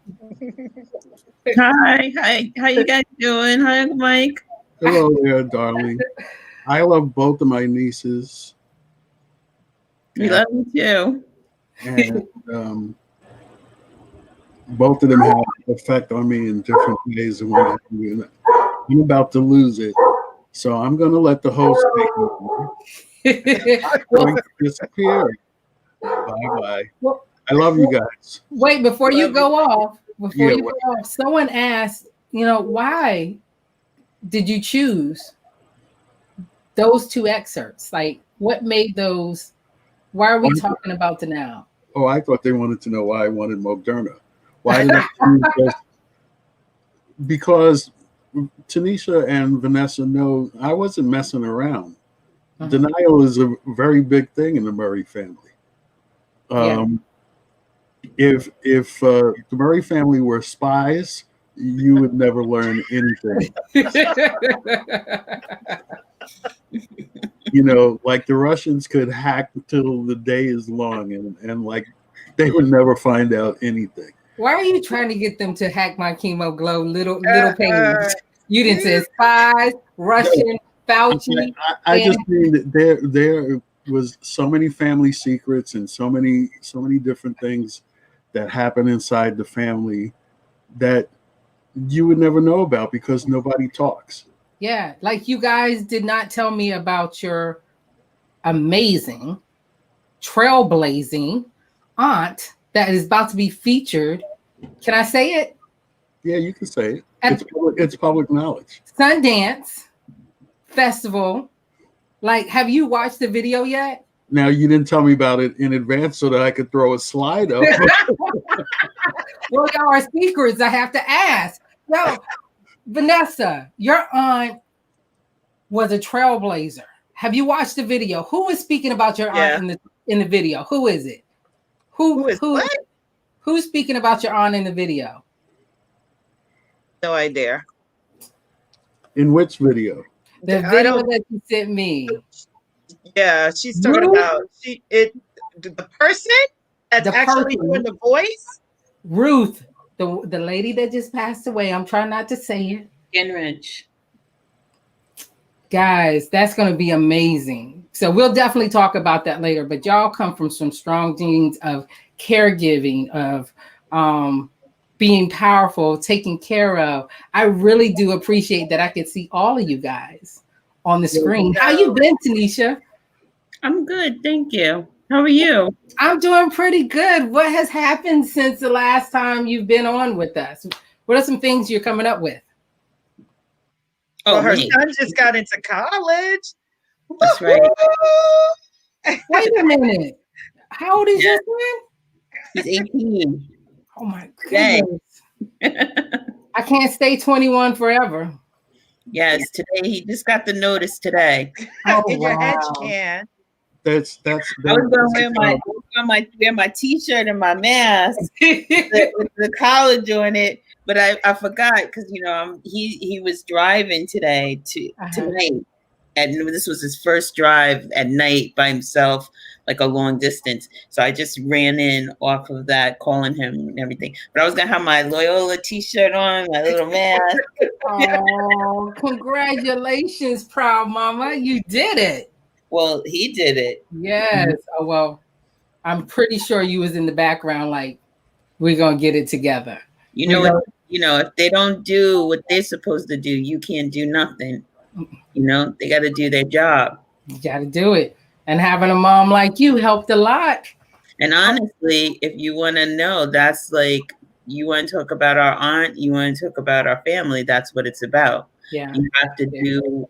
Hi. How you guys doing? Hi, Mike. Hello there, darling. I love both of my nieces. We love you too. And both of them have an effect on me in different ways. And I'm about to lose it. So I'm going to let the host take over. I'm going to disappear. Bye-bye. I love you guys. Wait, before you go off, someone asked, why did you choose those two excerpts? Like, what made those? Why are we talking about the now? Oh, I thought they wanted to know why I wanted Moderna. Why did I choose those? Because Tanisha and Vanessa know I wasn't messing around. Denial is a very big thing in the Murray family. If the Murray family were spies, you would never learn anything. Like the Russians could hack till the day is long, and like they would never find out anything. Why are you trying to get them to hack my Chemo Glow little page? You didn't say spies, Russian, Fauci. I just mean that there was so many family secrets and so many different things that happen inside the family that you would never know about because nobody talks. Yeah, like you guys did not tell me about your amazing, trailblazing aunt that is about to be featured. Can I say it? Yeah, you can say it. It's public knowledge. Sundance Festival. Like, have you watched the video yet? Now, you didn't tell me about it in advance so that I could throw a slide up. Well, y'all are secrets. I have to ask. No, Vanessa, your aunt was a trailblazer. Have you watched the video? Who is speaking about your aunt in the video? Who is it? Who's speaking about your aunt in the video? No idea. In which video? The video that you sent me. Yeah, she's talking about the person that's actually doing the voice. Ruth, the lady that just passed away. I'm trying not to say it. Gingrich. Guys, that's going to be amazing. So we'll definitely talk about that later. But y'all come from some strong genes of caregiving, of being powerful, taking care of. I really do appreciate that I could see all of you guys on the screen. How you been, Tanisha? I'm good, thank you. How are you? I'm doing pretty good. What has happened since the last time you've been on with us? What are some things you're coming up with? Well, her son just got into college. That's right. Wait a minute. How old is your son? He's 18. Oh my goodness. I can't stay 21 forever. Yes, today he just got the notice today. Oh, in your head you can. That's I was gonna wear my t-shirt and my mask with the college on it, But I forgot because he was driving today tonight, and this was his first drive at night by himself, like a long distance. So I just ran in off of that, calling him and everything. But I was gonna have my Loyola T-shirt on, my little mask. Oh, congratulations, proud mama! You did it. Well, he did it. Yes. Oh well, I'm pretty sure you was in the background, like we're gonna get it together. If they don't do what they're supposed to do, you can't do nothing. They got to do their job. You got to do it. And having a mom like you helped a lot. And honestly, if you want to know, that's like, you want to talk about our aunt, you want to talk about our family, that's what it's about. Yeah. You have to do,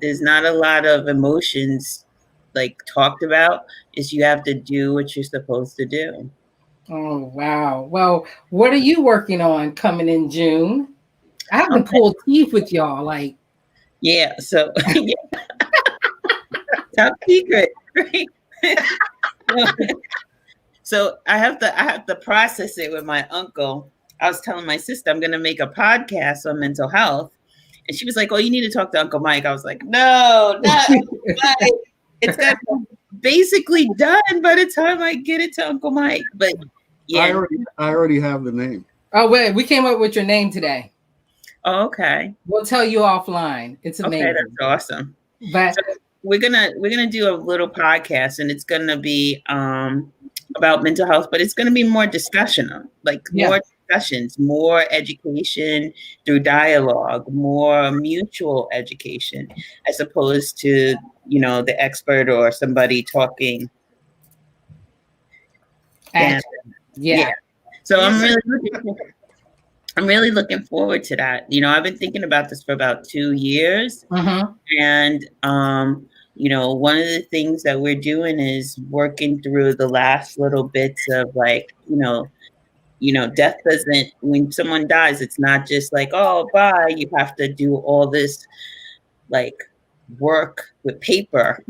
there's not a lot of emotions like talked about, is you have to do what you're supposed to do. Oh, wow. Well, what are you working on coming in June? I haven't pulled teeth with y'all. Like, yeah. So, top secret, right? So I have to process it with my uncle. I was telling my sister I'm gonna make a podcast on mental health, and she was like, "Oh, you need to talk to Uncle Mike." I was like, "No, not Uncle Mike. It's gonna be basically done by the time I get it to Uncle Mike." But yeah, I already have the name. Oh wait, we came up with your name today. Oh, okay. We'll tell you offline. It's amazing. Okay, that's awesome. But so we're gonna do a little podcast, and it's gonna be about mental health, but it's gonna be more discussion, more discussions, more education through dialogue, more mutual education, as opposed to the expert or somebody talking. Yeah. So I'm really looking forward to that. I've been thinking about this for about 2 years. And, one of the things that we're doing is working through the last little bits of death doesn't, when someone dies, it's not just like, oh, bye. You have to do all this work with paper,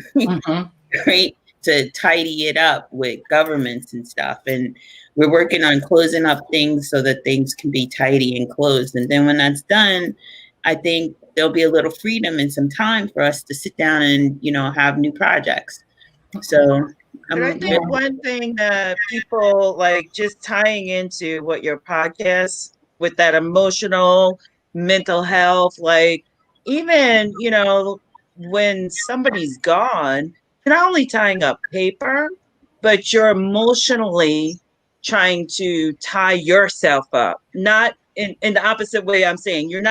right? To tidy it up with governments and stuff. And we're working on closing up things so that things can be tidy and closed. And then when that's done, I think there'll be a little freedom and some time for us to sit down and, have new projects. So I think one thing that people just tying into what your podcast with that emotional, mental health, even, when somebody's gone, you're not only tying up paper, but you're emotionally trying to tie yourself up, not in the opposite way. I'm saying you're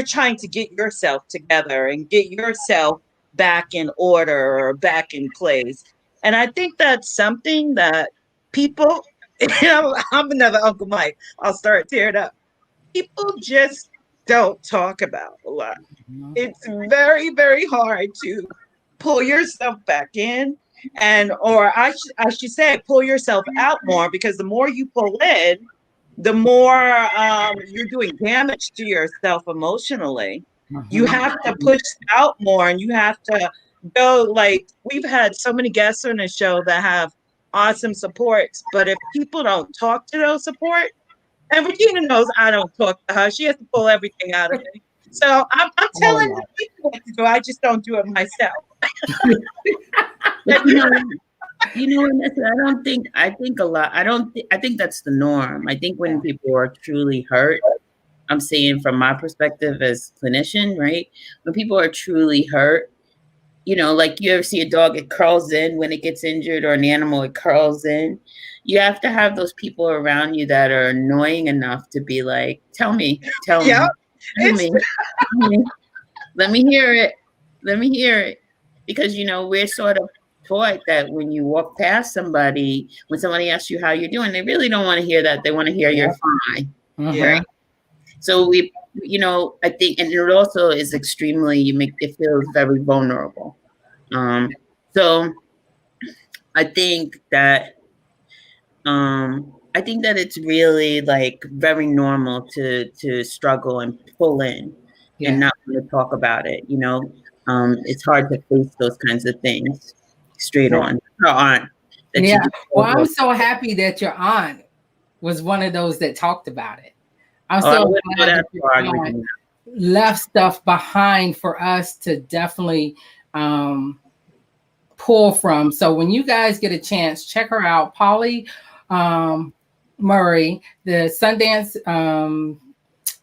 trying to get yourself together and get yourself back in order or back in place. And I think that's something that people, I'm another Uncle Mike, I'll start tearing up. People just don't talk about a lot. It's very, very hard to pull yourself back in, or I should say pull yourself out more, because the more you pull in, the more you're doing damage to yourself emotionally. You have to push out more, and you have to go, we've had so many guests on the show that have awesome supports, but if people don't talk to those support, and Regina knows I don't talk to her, she has to pull everything out of me. So I'm telling the people what to do. I just don't do it myself. I think that's the norm. I think when people are truly hurt, I'm saying from my perspective as clinician, right? When people are truly hurt, like you ever see a dog, it curls in when it gets injured, or an animal, it curls in. You have to have those people around you that are annoying enough to be like, tell me. Let me hear it. Because, we're sort of taught that when you walk past somebody, when somebody asks you how you're doing, they really don't want to hear that. They want to hear you're fine. Right? So I think, and it also is extremely, it feels very vulnerable. So I think that it's really very normal to struggle and pull in and not want to talk about it. It's hard to face those kinds of things straight on. Your aunt. Well, I'm so happy that your aunt was one of those that talked about it. I'm Oh, I so wouldn't go glad that that far, you Regina. left stuff behind for us to definitely pull from. So when you guys get a chance, check her out, Polly Murray. The Sundance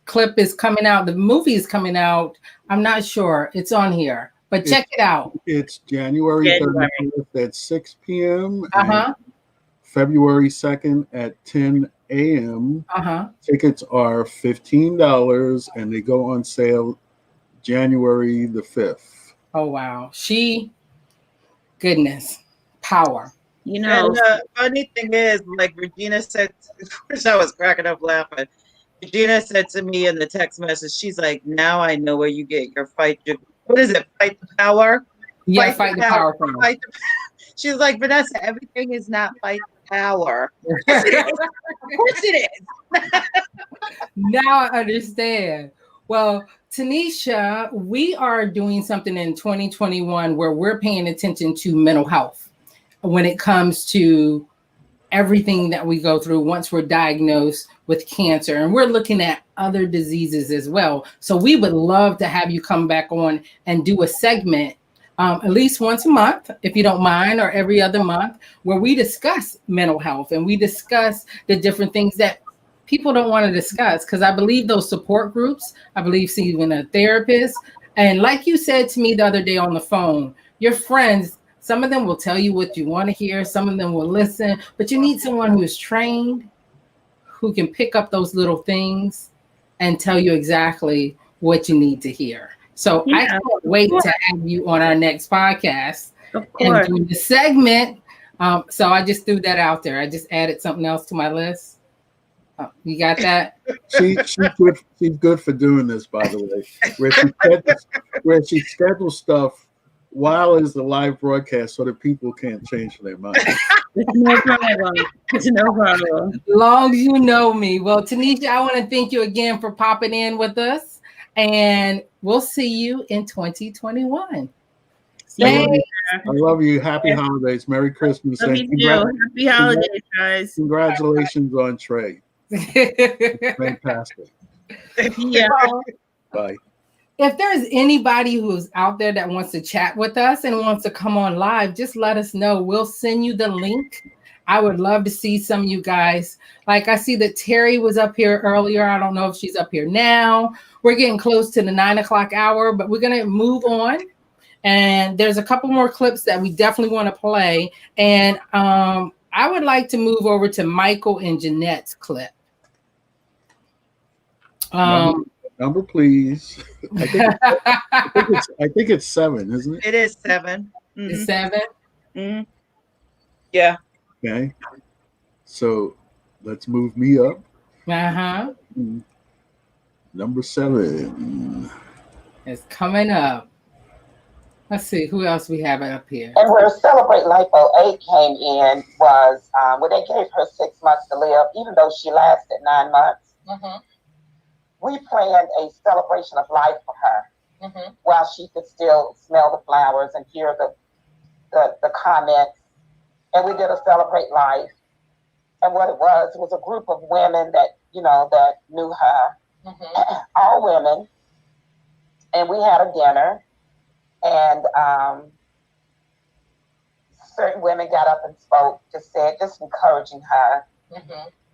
clip is coming out. The movie is coming out. I'm not sure. It's on here, but check it out. It's January 31st at 6 p.m. Uh-huh. and February 2nd at 10 a.m. Uh-huh. Tickets are $15 and they go on sale January the 5th. Oh, wow. Goodness, power. You know, and the funny thing is, like Regina said, of course I was cracking up laughing. Regina said to me in the text message, she's like, now I know where you get your what is it? Fight the power? Yeah, fight the power. She's like, Vanessa, everything is not fight the power. Yes, it is. Of course it is. Now I understand. Well, Tanisha, we are doing something in 2021 where we're paying attention to mental health when it comes to everything that we go through once we're diagnosed with cancer. And we're looking at other diseases as well. So we would love to have you come back on and do a segment at least once a month, if you don't mind, or every other month, where we discuss mental health and we discuss the different things that people don't want to discuss. Because I believe those support groups, I believe seeing a therapist. And like you said to me the other day on the phone, your friends, some of them will tell you what you want to hear. Some of them will listen, but you need someone who is trained, who can pick up those little things and tell you exactly what you need to hear. So I can't wait to have you on our next podcast and do the segment. So I just threw that out there. I just added something else to my list. You got that? She's good for doing this, by the way. Where she schedules stuff while it's the live broadcast so that people can't change their mind. It's no problem. It's no problem. As long as you know me. Well, Tanisha, I want to thank you again for popping in with us. And we'll see you in 2021. I love you. Happy holidays. Merry Christmas. Love you too. Happy holidays, guys. Congratulations on Trey. Fantastic. Yeah. Bye. If there's anybody who's out there that wants to chat with us and wants to come on live, just let us know. We'll send you the link. I would love to see some of you guys. Like I see that Terry was up here earlier. I don't know if she's up here now. We're getting close to the 9 o'clock hour, but we're going to move on. And there's a couple more clips that we definitely want to play. And I would like to move over to Michael and Jeanette's clip. Number, please. I think it's 7, isn't it? It is 7. Mm-hmm. It's 7? Mm-hmm. Yeah. Okay. So let's move me up. Uh-huh. Number 7. It's coming up. Let's see, who else we have up here? And where Celebrate Life 08 came in was when they gave her 6 months to live, even though she lasted 9 months. Mm-hmm. We planned a celebration of life for her while she could still smell the flowers and hear the comments. And we did a Celebrate Life. And what it was a group of women that, that knew her, all women. And we had a dinner. And certain women got up and spoke, just encouraging her.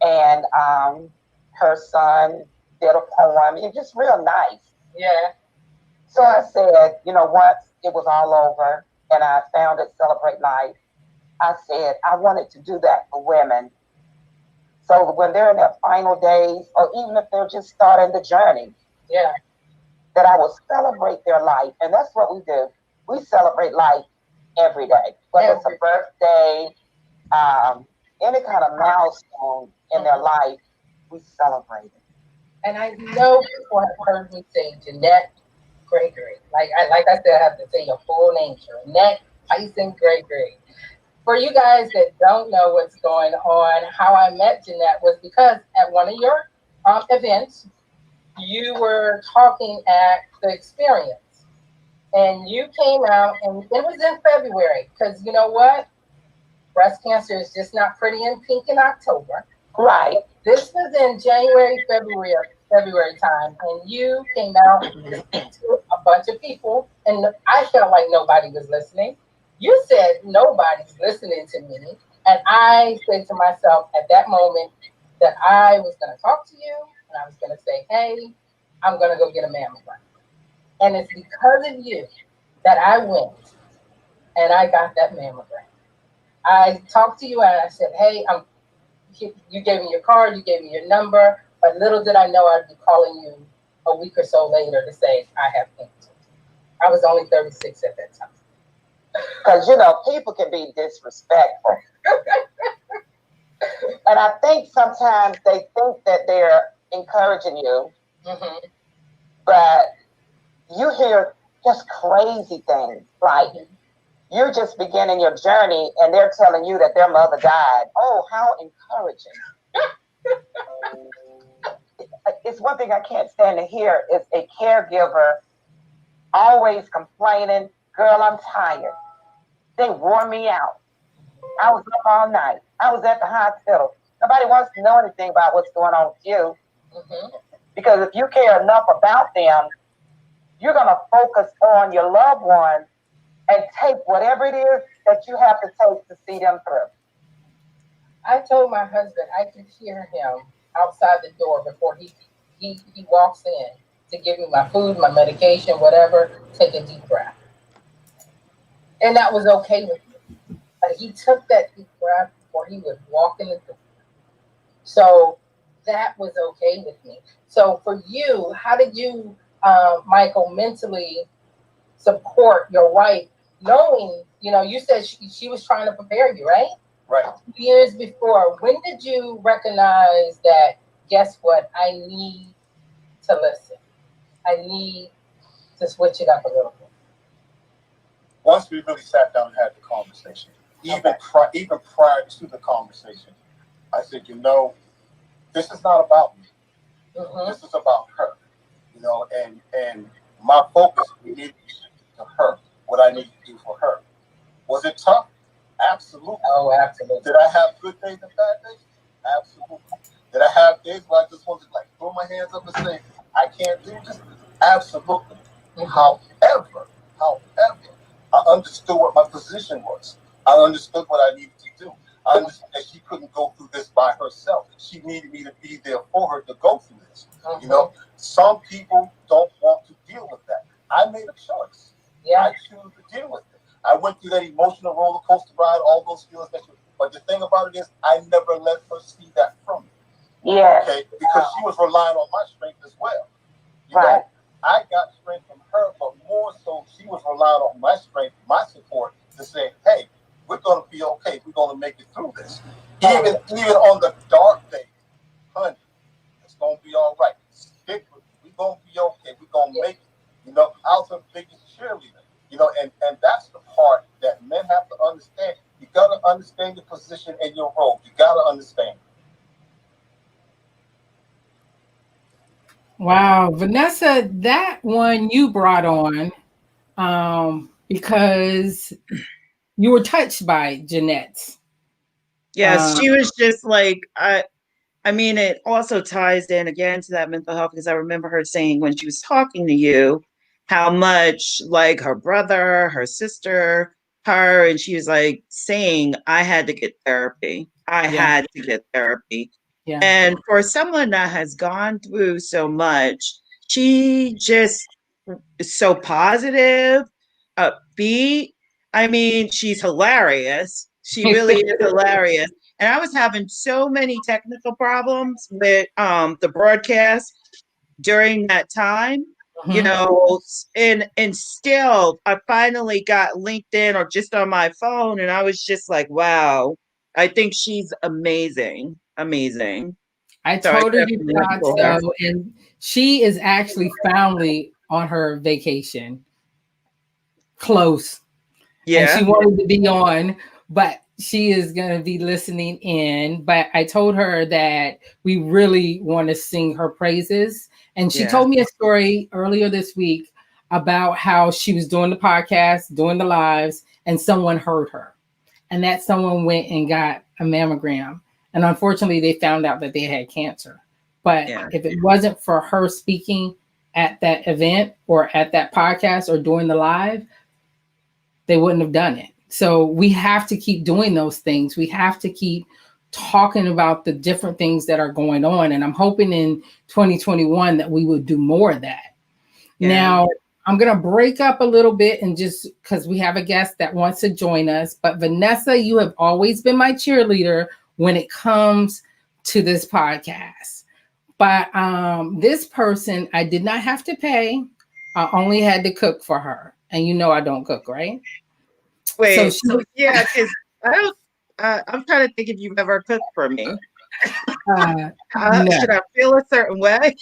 And her son did a poem. It was just real nice. Yeah. So I said, once it was all over and I founded Celebrate Life, I said, I wanted to do that for women. So when they're in their final days, or even if they're just starting the journey, that I will celebrate their life. And that's what we do. We celebrate life every day. Whether it's a birthday, any kind of milestone in their life, we celebrate it. And I know people have heard me say Jeanette Gregory. Like I said, I have to say your full name, Jeanette Tyson Gregory. For you guys that don't know what's going on, how I met Jeanette was because at one of your events, you were talking at the experience. And you came out, and it was in February, because you know what? Breast cancer is just not pretty and pink in October. Right. This was in January, February of February time, and you came out to a bunch of people, and I felt like nobody was listening. You said nobody's listening to me, and I said to myself at that moment that I was going to talk to you, and I was going to say, hey, I'm going to go get a mammogram. And it's because of you that I went and I got that mammogram. I talked to you and I said, hey, you gave me your card, you gave me your number, but little did I know I'd be calling you a week or so later to say I have cancer. I was only 36 at that time. Because, people can be disrespectful. And I think sometimes they think that they're encouraging you, but you hear just crazy things like you're just beginning your journey and they're telling you that their mother died. Oh, how encouraging. It's one thing I can't stand to hear is a caregiver always complaining, girl, I'm tired. They wore me out. I was up all night. I was at the hospital. Nobody wants to know anything about what's going on with you. Because if you care enough about them, you're going to focus on your loved ones and take whatever it is that you have to take to see them through. I told my husband I could hear him outside the door before he walks in to give me my food, my medication, whatever, take a deep breath. And that was okay with me. But he took that deep breath before he would walk in the door. So that was okay with me. So for you, how did you, Michael, mentally support your wife, knowing, you said she was trying to prepare you, right? Right. 2 years before. When did you recognize that, guess what, I need to listen? I need to switch it up a little bit. Once we really sat down and had the conversation, even prior to the conversation, I said, this is not about me. This is about her. And my focus needed to her, what I need to do for her. Was it tough? Absolutely. Oh, absolutely. Did I have good days and bad days? Absolutely. Did I have days where I just wanted to throw my hands up and say, I can't do this? Absolutely. However, I understood what my position was. I understood what I needed to do. I understood that she couldn't go through this by herself. She needed me to be there for her to go through this. Some people don't want to deal with that. I made a choice. I choose to deal with it. I went through that emotional roller coaster ride, all those feelings. But the thing about it is, I never let her see that from me. Yeah. Okay, because she was relying on my strength as well. I got strength from her, but more so, she was relying on my strength, my support to say, hey, we're going to be okay. We're going to make it through this. Even on the dark days, honey, it's going to be all right. Stick with me. We're going to be okay. We're going to make it. I was her biggest cheerleader. And that's the part that men have to understand. You got to understand your position and your role. You got to understand. Wow, Vanessa, that one you brought on because you were touched by Jeanette's. Yes, she was just like, I mean, it also ties in again to that mental health because I remember her saying when she was talking to you how much like her brother, her sister, her, and she was like saying, I had to get therapy. I had to get therapy. Yeah. And for someone that has gone through so much, she just is so positive, upbeat. I mean, she's hilarious. She really is hilarious. And I was having so many technical problems with the broadcast during that time, and still I finally got linked in or just on my phone, and I was just like, wow, I think she's amazing. Amazing. I totally thought so. And she is actually finally on her vacation. Close. Yeah. And she wanted to be on, but she is going to be listening in. But I told her that we really want to sing her praises. And she told me a story earlier this week about how she was doing the podcast, doing the lives, and someone heard her. And that someone went and got a mammogram. And unfortunately, they found out that they had cancer. But if it wasn't for her speaking at that event or at that podcast or during the live, they wouldn't have done it. So we have to keep doing those things. We have to keep talking about the different things that are going on. And I'm hoping in 2021 that we will do more of that. Yeah. Now, I'm going to break up a little bit and just because we have a guest that wants to join us. But Vanessa, you have always been my cheerleader when it comes to this podcast. But this person, I did not have to pay. I only had to cook for her. And you know I don't cook, right? Wait, so yeah, because I don't. I'm trying to think if you've ever cooked for me. No. Should I feel a certain way?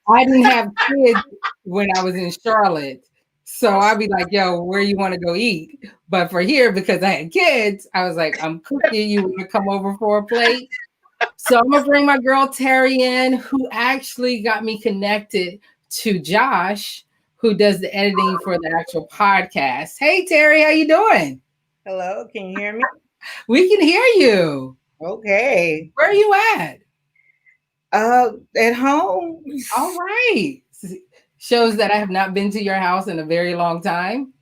I didn't have kids when I was in Charlotte. So I'd be like, yo, where you want to go eat? But for here, because I had kids, I was like, I'm cooking. You want to come over for a plate? So I'm going to bring my girl Terry in, who actually got me connected to Josh, who does the editing for the actual podcast. Hey, Terry, how you doing? Hello, can you hear me? We can hear you. Okay. Where are you at? At home. All right. Shows that I have not been to your house in a very long time.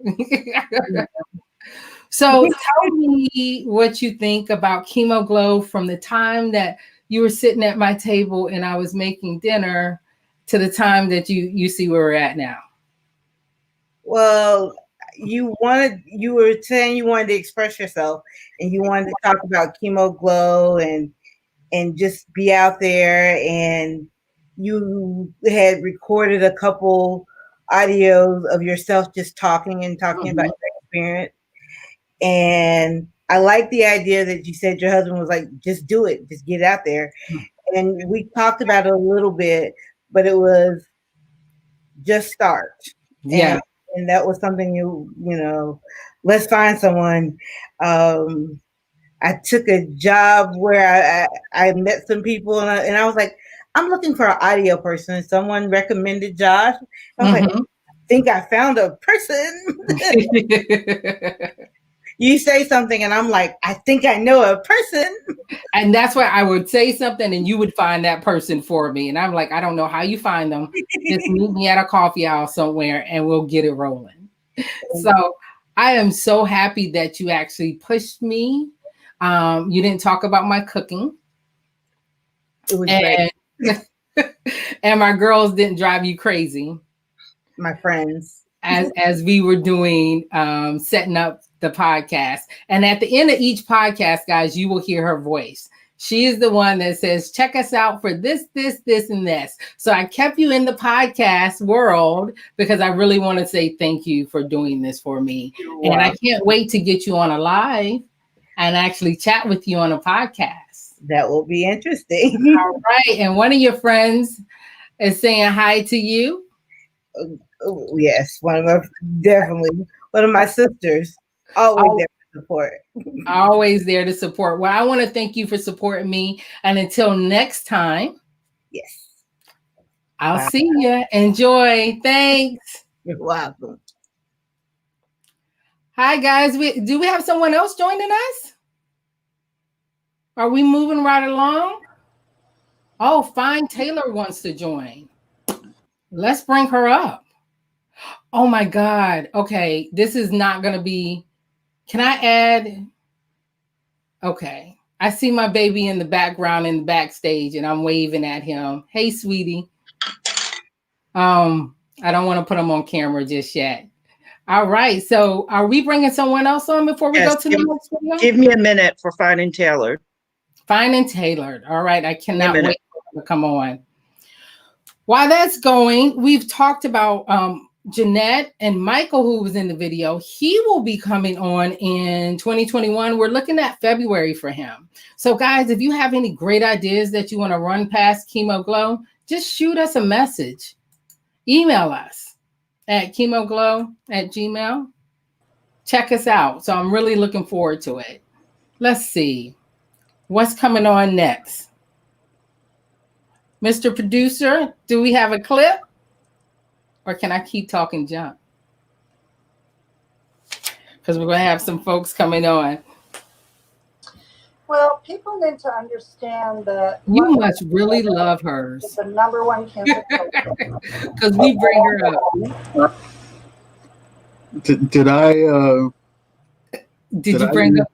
So tell me what you think about Chemo Glow from the time that you were sitting at my table and I was making dinner to the time that you see where we're at now. Well, you were saying you wanted to express yourself and you wanted to talk about Chemo Glow and just be out there, and you had recorded a couple audios of yourself just talking about your experience. And I like the idea that you said your husband was like, just do it, just get out there. And we talked about it a little bit, but it was just start. Yeah. And that was something you know, let's find someone. I took a job where I met some people and I was like, I'm looking for an audio person. Someone recommended Josh. I was like, I think I found a person. You say something and I'm like, I think I know a person. And that's why I would say something and you would find that person for me. And I'm like, I don't know how you find them. Just meet me at a coffee house somewhere and we'll get it rolling. So I am so happy that you actually pushed me. You didn't talk about my cooking. It was great. And my girls didn't drive you crazy. My friends. As we were doing, setting up the podcast. And at the end of each podcast, guys, you will hear her voice. She is the one that says, check us out for this, this, this, and this. So I kept you in the podcast world because I really want to say thank you for doing this for me. Wow. And I can't wait to get you on a live and actually chat with you on a podcast. That will be interesting. All right. And one of your friends is saying hi to you. Yes, definitely one of my sisters. Always there to support. Always there to support. Well, I want to thank you for supporting me. And until next time. Yes. I'll see you. Enjoy. Thanks. You're welcome. Hi, guys. Do we have someone else joining us? Are we moving right along? Oh, Fine Taylor wants to join. Let's bring her up. Oh, my God. Okay. This is not going to be. Can I add? Okay. I see my baby in the background in the backstage and I'm waving at him. Hey, sweetie. I don't want to put him on camera just yet. All right. So are we bringing someone else on before we go to the next video? Give me a minute for Fine and Tailored. Fine and Tailored. All right. I cannot wait for him to come on. While that's going, we've talked about Jeanette and Michael, who was in the video. He will be coming on in 2021. We're looking at February for him. So guys, if you have any great ideas that you want to run past Chemo Glow, just shoot us a message. Email us at chemoglow@gmail. Check us out. So I'm really looking forward to it. Let's see. What's coming on next? Mr. Producer, do we have a clip? Or can I keep talking junk? Because we're going to have some folks coming on. Well, people need to understand that You must really love hers. is the #1 cancer because we bring her up. Did I? Did you bring up?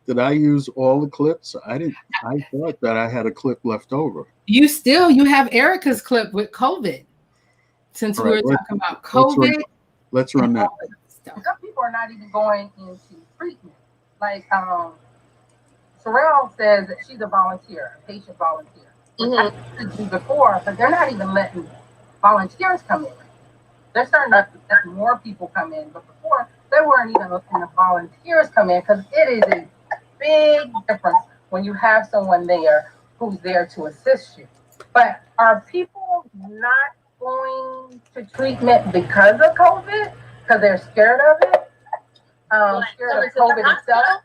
Did I use all the clips? I didn't. I thought that I had a clip left over. You have Erica's clip with COVID. Since we were talking about COVID. Let's run that. Some people are not even going into treatment. Like Sorrel says that she's a volunteer, a patient volunteer. I used to do before, but they're not even letting volunteers come in. They're starting to let more people come in, but before they weren't even letting the volunteers come in because it is a big difference when you have someone there who's there to assist you. But are people not going to treatment because of COVID? Because they're scared of it? Scared of COVID itself?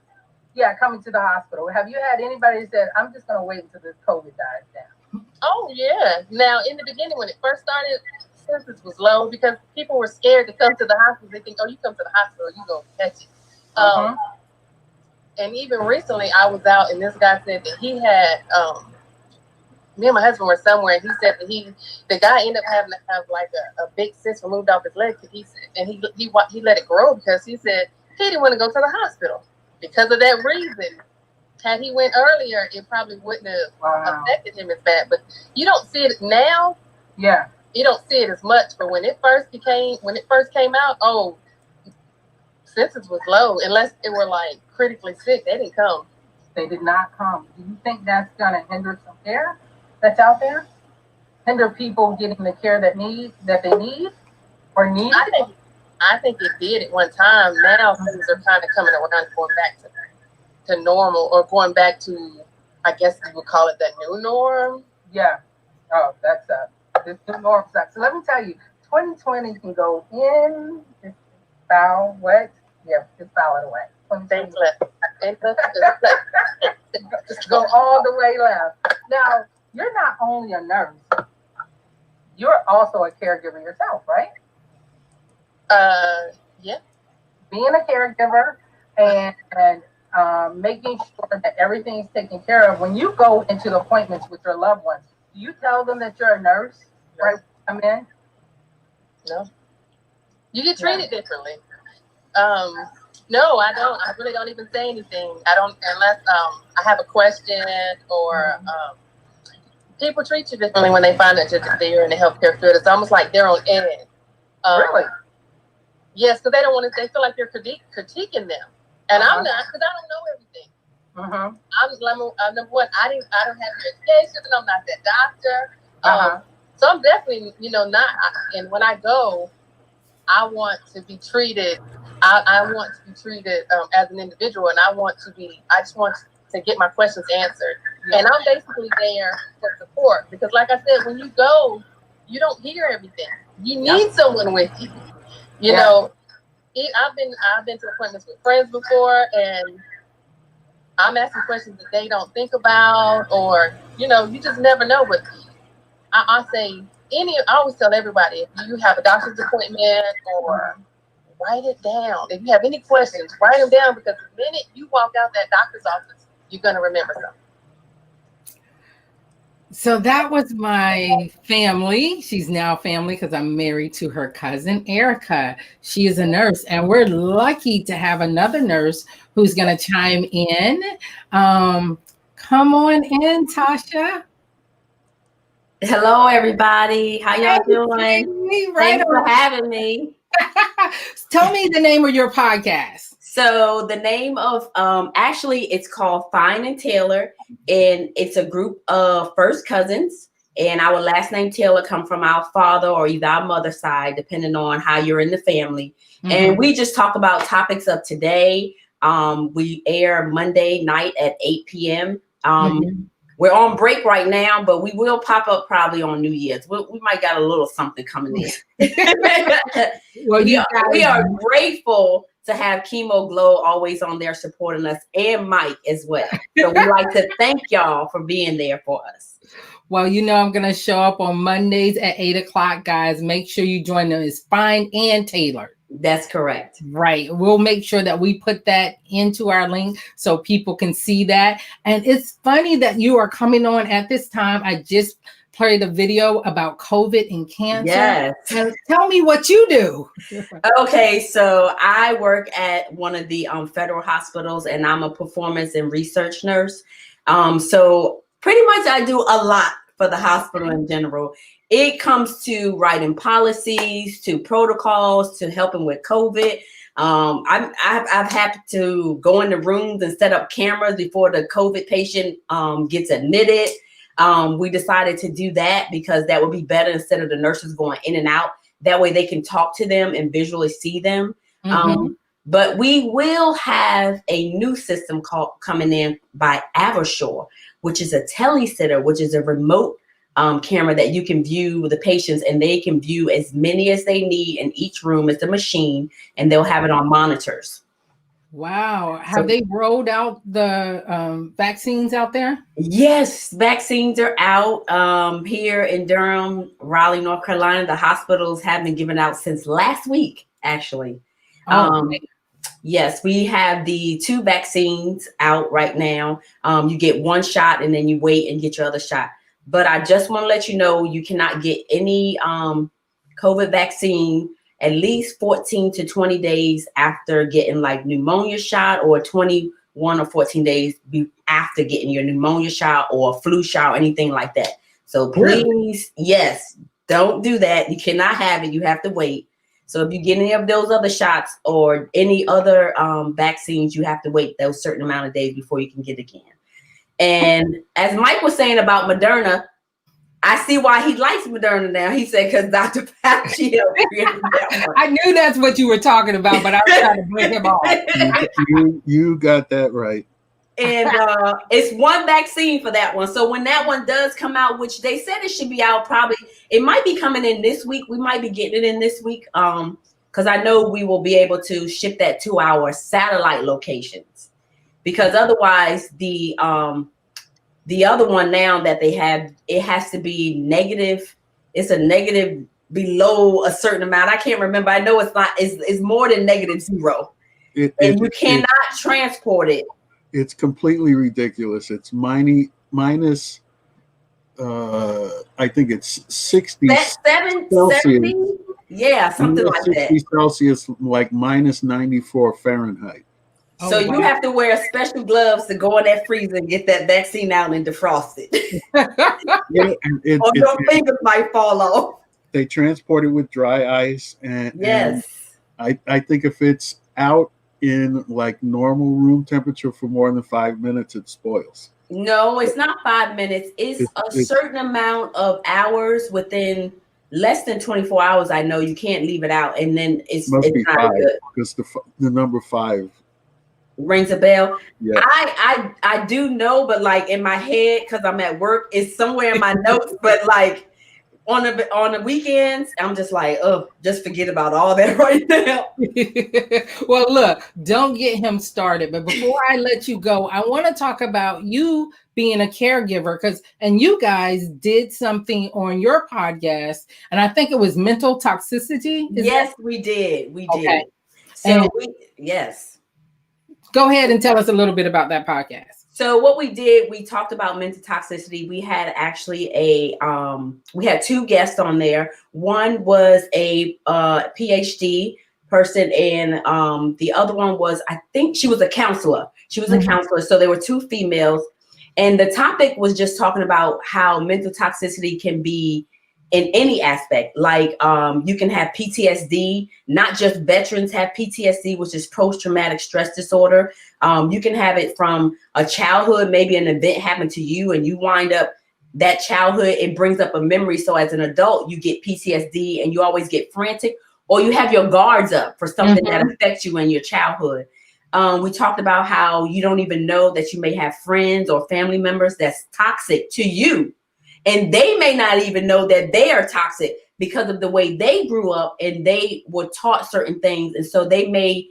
Yeah, coming to the hospital. Have you had anybody that said, I'm just going to wait until this COVID dies down? Oh, yeah. Now, in the beginning, when it first started, census was low because people were scared to come to the hospital. They think, oh, you come to the hospital, you go catch it. And even recently, I was out, and this guy said that he had, me and my husband were somewhere, and he said that the guy ended up having to have like a big cyst removed off his leg. He let it grow because he said he didn't want to go to the hospital because of that reason. Had he went earlier, it probably wouldn't have affected him as bad. But you don't see it now. Yeah. You don't see it as much. But when it first came out, census was low. Unless they were like critically sick, they didn't come. They did not come. Do you think that's going to hinder some care that's out there? Hinder people getting the care that they need or need? I think it did at one time. Now things are kind of coming around, going back to normal, or going back to, I guess you would call it the new norm. Yeah. Oh, that's this new norm sucks. So let me tell you, 2020 can go in, just foul, what? Yeah, just foul it away. Thanks, left. Just go all the way left. Now, you're not only a nurse, you're also a caregiver yourself, right? Yeah. Being a caregiver and making sure that everything's taken care of. When you go into the appointments with your loved ones, do you tell them that you're a nurse? No. Right? Come in? No. You get treated differently. No, I don't. I really don't even say anything. I don't, unless I have a question or people treat you differently when they find out that you're in the healthcare field. It's almost like they're on edge. Really? Yes, because they don't want to. They feel like you're critiquing them, and I'm not, because I don't know everything. I'm number one. I don't have your education. I'm not that doctor. So I'm definitely, not. And when I go, I want to be treated. I want to be treated as an individual, and I just want to get my questions answered. And I'm basically there for support because, like I said, when you go, you don't hear everything. You need someone with you. You know, I've been to appointments with friends before, and I'm asking questions that they don't think about, or you just never know. But I say I always tell everybody, if you have a doctor's appointment or write it down. If you have any questions, write them down, because the minute you walk out that doctor's office, you're going to remember something. So that was my family. She's now family because I'm married to her cousin, Erica. She is a nurse, and we're lucky to have another nurse who's going to chime in. Come on in, Tasha. Hello, everybody. How y'all doing? Thanks for having me. Tell me the name of your podcast. So the name of, actually it's called Fine and Taylor, and it's a group of first cousins, and our last name Taylor come from our father or either our mother's side, depending on how you're in the family. Mm-hmm. And we just talk about topics of today. We air Monday night at 8 p.m. We're on break right now, but we will pop up probably on New Year's. We might got a little something coming in. Well, we are grateful to have Chemo Glow always on there supporting us, and Mike as well. So we like to thank y'all for being there for us. Well, I'm going to show up on Mondays at 8 o'clock, guys. Make sure you join them. It's Fine and Taylor. That's correct. Right. We'll make sure that we put that into our link so people can see that. And it's funny that you are coming on at this time. I just played a video about COVID and cancer. Yes. And tell me what you do. Okay, so I work at one of the federal hospitals, and I'm a performance and research nurse. So pretty much I do a lot for the hospital in general. It comes to writing policies, to protocols, to helping with COVID. I've had to go into rooms and set up cameras before the COVID patient gets admitted. We decided to do that because that would be better instead of the nurses going in and out. That way they can talk to them and visually see them. But we will have a new system coming in by Avashore, which is a telesitter, which is a remote camera that you can view the patients, and they can view as many as they need in each room. It's a machine, and they'll have it on monitors. Wow. Have they rolled out the vaccines out there? Yes, vaccines are out here in Durham, Raleigh, North Carolina. The hospitals have been given out since last week, actually. Yes, we have the 2 vaccines out right now. You get 1 shot and then you wait and get your other shot. But I just want to let you know you cannot get any COVID vaccine at least 14 to 20 days after getting like pneumonia shot, or 21 or 14 days after getting your pneumonia shot or flu shot or anything like that. So please, yes, don't do that. You cannot have it. You have to wait. So if you get any of those other shots or any other vaccines, you have to wait those certain amount of days before you can get it again. And as Mike was saying about Moderna, I see why he likes Moderna now. He said because Dr. Fauci created that one. I knew that's what you were talking about, but I was trying to bring him on. You got that right. And it's 1 vaccine for that one. So when that one does come out, which they said it should be out probably, it might be coming in this week. We might be getting it in this week because I know we will be able to ship that to our satellite locations, because otherwise the other one now that they have, it has to be negative. It's a negative below a certain amount. I can't remember. I know it's not. It's more than -0, and you cannot transport it. It's completely ridiculous. It's minus. I think it's 60 70. Yeah, something like 60 that. Celsius, like -94 Fahrenheit. So you have to wear special gloves to go in that freezer and get that vaccine out and defrost it. Or your fingers might fall off. They transport it with dry ice, and I think if it's out in like normal room temperature for more than 5 minutes, it spoils. No, it's not 5 minutes. It's a certain amount of hours within less than 24 hours. I know you can't leave it out, and then it's not 5, good. because the number 5 rings a bell. Yeah. I do know, but like in my head, because I'm at work, it's somewhere in my notes. But like on the weekends, I'm just like, oh, just forget about all that right now. Well, look, don't get him started. But before I let you go, I want to talk about you being a caregiver, and you guys did something on your podcast, and I think it was mental toxicity. Yes, we did. We did. Okay. So yes. Go ahead and tell us a little bit about that podcast. So what we did, we talked about mental toxicity. We had actually we had 2 guests on there. One was a PhD person, and the other one was, I think she was a counselor. She was a counselor. So there were 2 females. And the topic was just talking about how mental toxicity can be in any aspect. Like you can have PTSD, not just veterans have PTSD, which is post-traumatic stress disorder. You can have it from a childhood, maybe an event happened to you and you wind up that childhood, it brings up a memory. So as an adult, you get PTSD and you always get frantic, or you have your guards up for something that affects you in your childhood. We talked about how you don't even know that you may have friends or family members that's toxic to you. And they may not even know that they are toxic because of the way they grew up and they were taught certain things. And so they may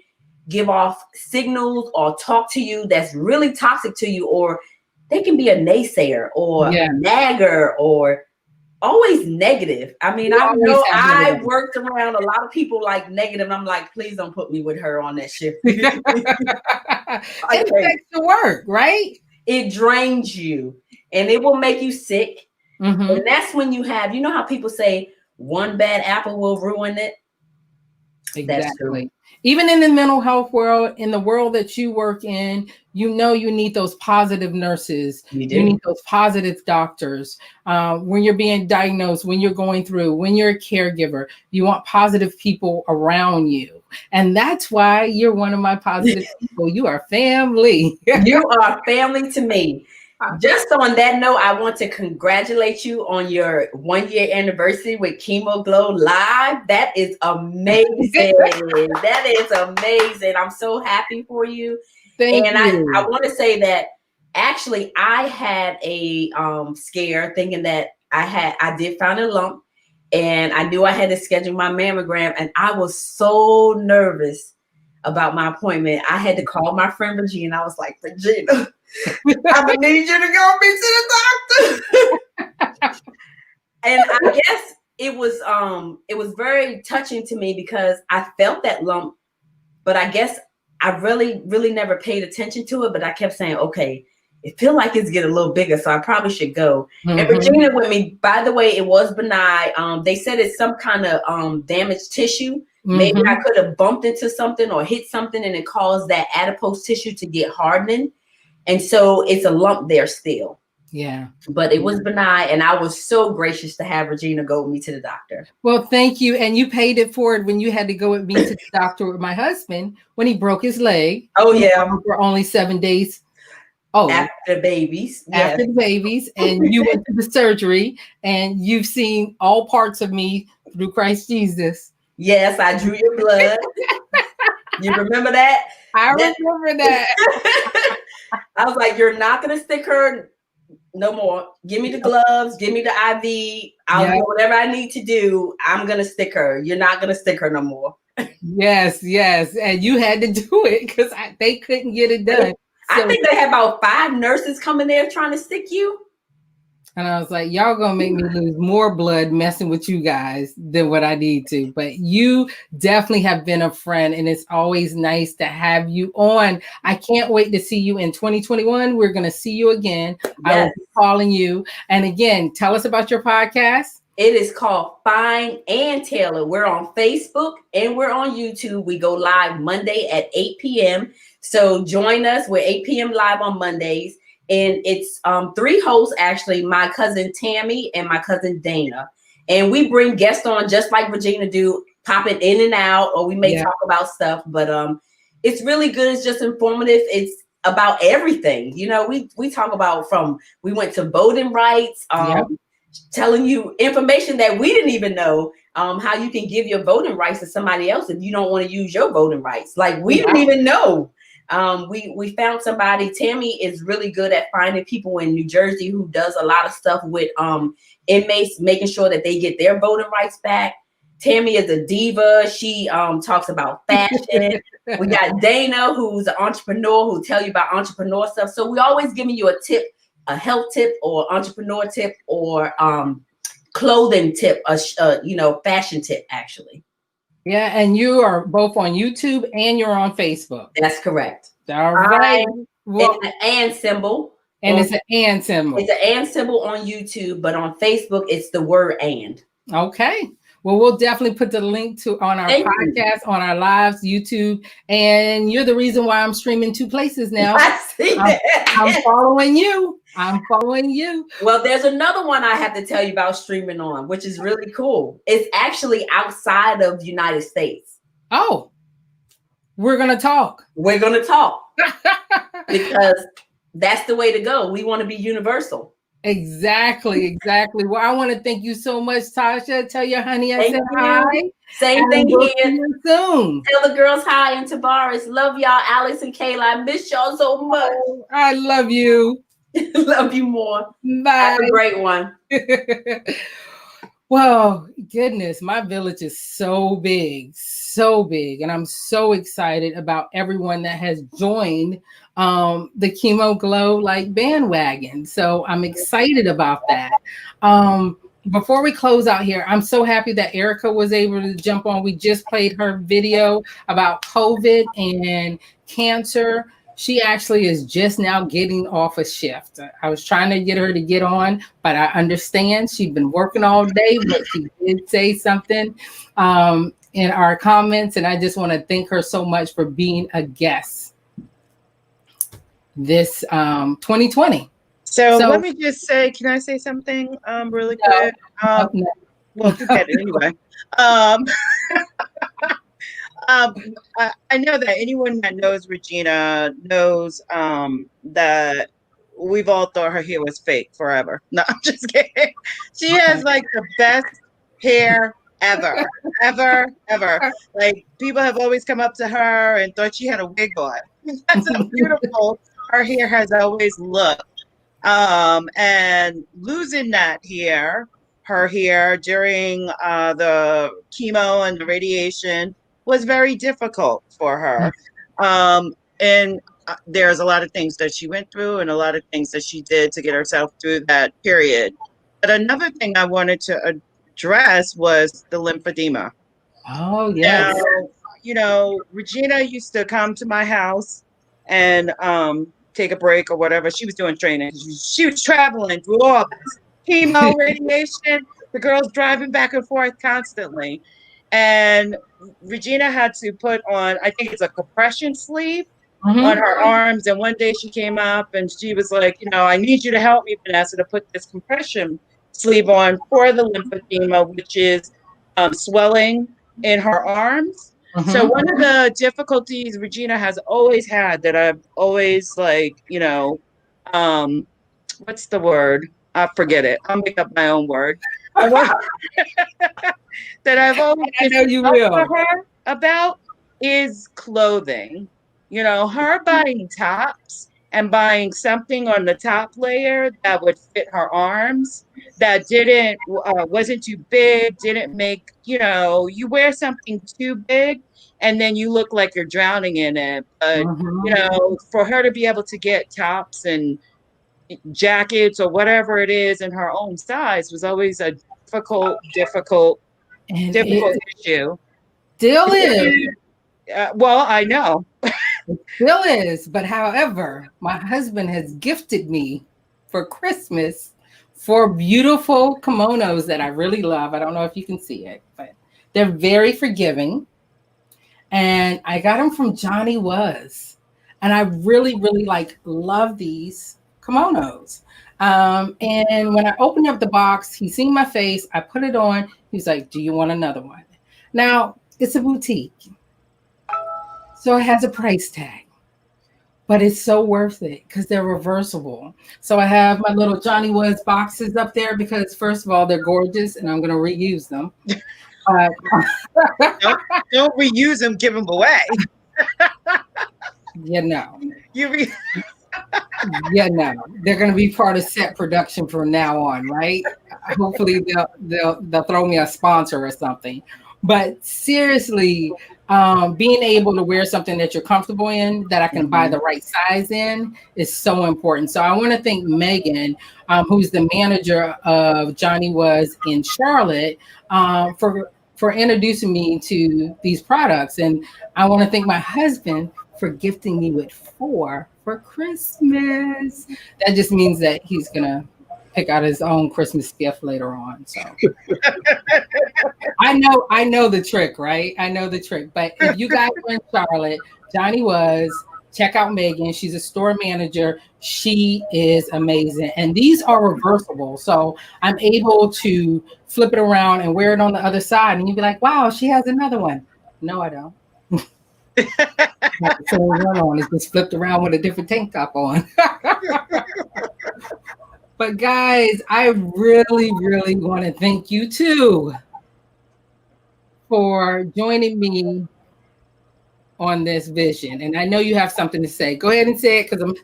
give off signals or talk to you that's really toxic to you, or they can be a naysayer or a nagger, or always negative. I mean, We I always know have I negative. worked around a lot of people like negative. And I'm like, please don't put me with her on that shift. It affects the work, right? It drains you and it will make you sick. Mm-hmm. And that's when you have, you know how people say one bad apple will ruin it? Exactly. Even in the mental health world, in the world that you work in, you know you need those positive nurses. You need those positive doctors. When you're being diagnosed, when you're going through, when you're a caregiver, you want positive people around you. And that's why you're one of my positive people. You are family. You are family to me. Just on that note, I want to congratulate you on your 1-year anniversary with Chemo Glow Live. That is amazing. That is amazing. I'm so happy for you. Thank and you. I want to say that actually I had a scare thinking that I did find a lump, and I knew I had to schedule my mammogram, and I was so nervous about my appointment. I had to call my friend Regina. I was like, Regina, I'm gonna need you to go me to the doctor. And I guess it was very touching to me because I felt that lump, but I guess I really never paid attention to it. But I kept saying, okay, it feels like it's getting a little bigger, so I probably should go. Mm-hmm. And Regina with me, by the way, it was benign. They said it's some kind of damaged tissue. Mm-hmm. Maybe I could have bumped into something or hit something and it caused that adipose tissue to get hardening. And so it's a lump there still. Yeah. But it was benign, and I was so gracious to have Regina go with me to the doctor. Well, thank you. And you paid it forward when you had to go with me to the doctor with my husband when he broke his leg. Oh, yeah. For only 7 days. Oh, after babies. After the babies. And you went to the surgery, and you've seen all parts of me through Christ Jesus. Yes, I drew your blood. You remember that? I remember that. I was like, you're not going to stick her no more. Give me the gloves. Give me the IV. I'll do whatever I need to do. I'm going to stick her. You're not going to stick her no more. Yes. And you had to do it because they couldn't get it done. I think they had about 5 nurses coming there trying to stick you. And I was like, y'all gonna make me lose more blood messing with you guys than what I need to. But you definitely have been a friend, and it's always nice to have you on. I can't wait to see you in 2021. We're gonna see you again. Yes. I will be calling you. And again, tell us about your podcast. It is called Fine and Taylor. We're on Facebook and we're on YouTube. We go live Monday at 8 p.m. So join us. We're 8 p.m. live on Mondays. And it's 3 hosts, actually, my cousin Tammy and my cousin Dana. And we bring guests on just like Regina do, popping in and out, or we may talk about stuff. But it's really good. It's just informative. It's about everything. You know, we talk about we went to voting rights, telling you information that we didn't even know, how you can give your voting rights to somebody else if you don't want to use your voting rights. Like we didn't even know. We found somebody. Tammy is really good at finding people in New Jersey who does a lot of stuff with inmates, making sure that they get their voting rights back. Tammy is a diva. She talks about fashion. We got Dana, who's an entrepreneur, who tell you about entrepreneur stuff. So we always giving you a tip, a health tip or entrepreneur tip or clothing tip, fashion tip, actually. Yeah, and you are both on YouTube and you're on Facebook. That's correct. All right. Well, it's an and symbol. And it's an and symbol. It's an and symbol on YouTube, but on Facebook, it's the word and. Okay. Well, we'll definitely put the link on our podcast, on our lives, YouTube. And you're the reason why I'm streaming 2 places now. I see that. I'm following you. Well, there's another one I have to tell you about streaming on, which is really cool. It's actually outside of the United States. Oh, we're going to talk. We're going to talk. Because that's the way to go. We want to be universal. Exactly. Well, I want to thank you so much, Tasha. Tell your honey I said hi. Same thing we'll here. See you soon. Tell the girls hi and Tavares. Love y'all, Alex and Kayla. I miss y'all so much. I love you. Love you more. Bye. Have a great one. Well, goodness, my village is so big, and I'm so excited about everyone that has joined the Chemo Glow bandwagon. So I'm excited about that. before we close out here, I'm so happy that Erica was able to jump on. We just played her video about COVID and cancer. She actually is just now getting off a shift. I was trying to get her to get on, but I understand she's been working all day, but she did say something in our comments, and I just want to thank her so much for being a guest this 2020. So let me just say, can I say something really quick? No. Well, you get it anyway. I know that anyone that knows Regina knows that we've all thought her hair was fake forever. No, I'm just kidding. She has like the best hair ever. Like people have always come up to her and thought she had a wig on. That's how beautiful her hair has always looked. And losing that hair, her hair during the chemo and the radiation was very difficult for her. And there's a lot of things that she went through and a lot of things that she did to get herself through that period. But another thing I wanted to address was the lymphedema. Oh, yes. Now, you know, Regina used to come to my house and take a break or whatever. She was doing training. She was traveling through all this chemo, radiation. The girls driving back and forth constantly. And Regina had to put on, I think it's a compression sleeve on her arms. And one day she came up and she was like, you know, I need you to help me, Vanessa, to put this compression sleeve on for the lymphedema, which is swelling in her arms. So one of the difficulties Regina has always had that I've always like, you know, what's the word? I forget it. I'll make up my own word. That I've always I know you will. for her about is clothing. You know, her buying tops and buying something on the top layer that would fit her arms, that didn't wasn't too big, didn't make, you know, you wear something too big and then you look like you're drowning in it. But you know, for her to be able to get tops and jackets or whatever it is in her own size was always a difficult issue. Still is. Well, I know. Still is. But however, my husband has gifted me for Christmas 4 beautiful kimonos that I really love. I don't know if you can see it, but they're very forgiving. And I got them from Johnny Was. And I really, really love these kimonos. And when I opened up the box, he seen my face. I put it on. He's like, do you want another one? Now, it's a boutique. So it has a price tag. But it's so worth it because they're reversible. So I have my little Johnny Was boxes up there because, first of all, they're gorgeous and I'm going to reuse them. Don't reuse them, give them away. You know. Yeah, no, they're going to be part of set production from now on, right? Hopefully they'll throw me a sponsor or something. But seriously, being able to wear something that you're comfortable in, that I can buy the right size in, is so important. So I want to thank Megan, who's the manager of Johnny Was in Charlotte, for introducing me to these products. And I want to thank my husband for gifting me with 4 for Christmas. That just means that he's gonna pick out his own Christmas gift later on. So I know the trick, right? I know the trick. But if you guys are in Charlotte, Johnny Was, check out Megan. She's a store manager. She is amazing. And these are reversible. So I'm able to flip it around and wear it on the other side. And you'd be like, wow, she has another one. No, I don't. It's just flipped around with a different tank top on. But guys, I really, really want to thank you too for joining me on this vision. And I know you have something to say. Go ahead and say it, because I'm.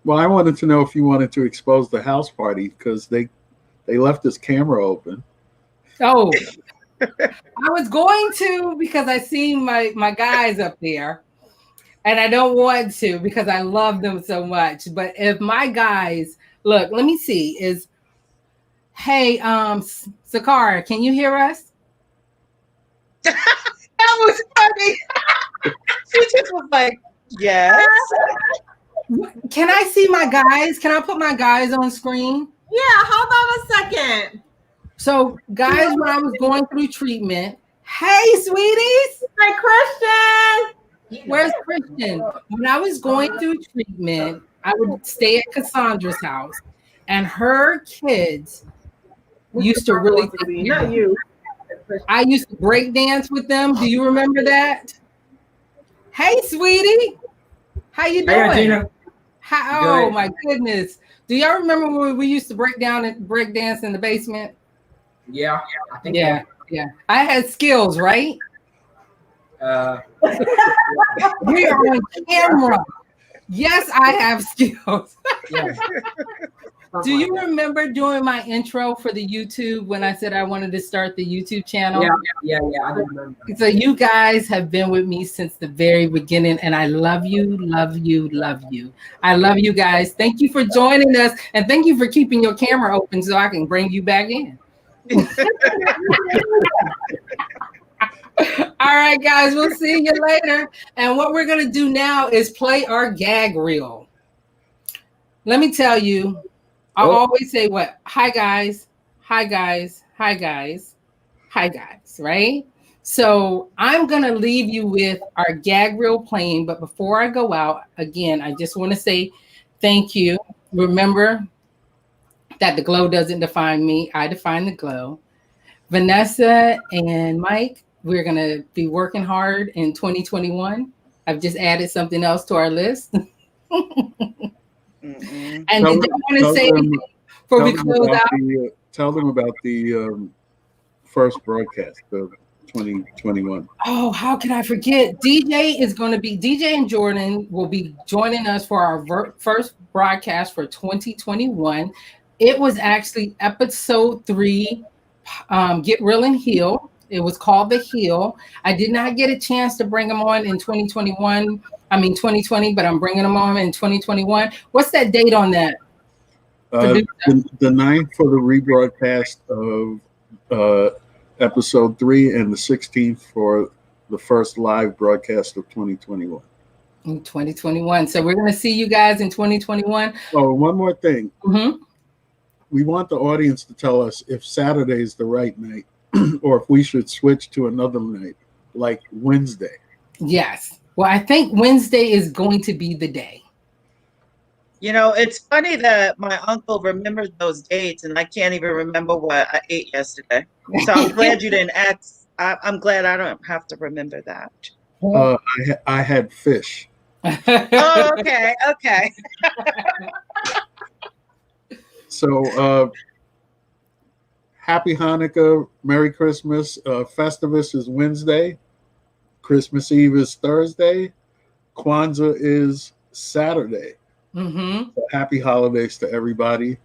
Well, I wanted to know if you wanted to expose the house party, because they left this camera open. Oh, I was going to, because I seen my guys up there. And I don't want to because I love them so much. But if my guys, look, let me see, Hey, Sakara, can you hear us? That was funny. She just was like, yes. Can I see my guys? Can I put my guys on screen? Yeah, hold on a second. So, guys, when I was going through treatment, hey, sweeties. Hey, Christian. Where's Christian? When I was going through treatment, I would stay at Cassandra's house, and her kids used to really take care of me. I used to break dance with them. Do you remember that? Hey, sweetie. How you doing? Hey, Gina. Oh my goodness. Do y'all remember when we used to break dance in the basement? Yeah, I think Yeah. I had skills, right? so. We are on camera. Yes, I have skills. Yeah. Do you remember doing my intro for the YouTube when I said I wanted to start the YouTube channel? Yeah, I do remember. So you guys have been with me since the very beginning, and I love you, love you, love you. I love you guys. Thank you for joining us, and thank you for keeping your camera open so I can bring you back in. All right, guys, we'll see you later. And what we're going to do now is play our gag reel. Let me tell you, I always say what? Hi, guys. Hi, guys. Hi, guys. Hi, guys, right? So I'm going to leave you with our gag reel playing. But before I go out, again, I just want to say thank you. Remember that the glow doesn't define me. I define the glow. Vanessa and Mike, we're going to be working hard in 2021. I've just added something else to our list. And did you want to say anything before we close out? Tell them about the first broadcast of 2021. Oh, how could I forget? DJ and Jordan will be joining us for our first broadcast for 2021. It was actually episode 3, Get Real and Heal. It was called The Heal. I did not get a chance to bring them on in 2020, but I'm bringing them on in 2021. What's that date on that? The 9th for the rebroadcast of episode 3 and the 16th for the first live broadcast of 2021. In 2021. So we're going to see you guys in 2021. Oh, one more thing. Mm-hmm. We want the audience to tell us if Saturday is the right night or if we should switch to another night, like Wednesday. Yes. Well, I think Wednesday is going to be the day. You know, it's funny that my uncle remembers those dates, and I can't even remember what I ate yesterday. So I'm glad you didn't ask. I'm glad I don't have to remember that. I had fish. Oh, okay. So happy Hanukkah, Merry Christmas. Festivus is Wednesday. Christmas Eve is Thursday. Kwanzaa is Saturday. Mm-hmm. So happy holidays to everybody.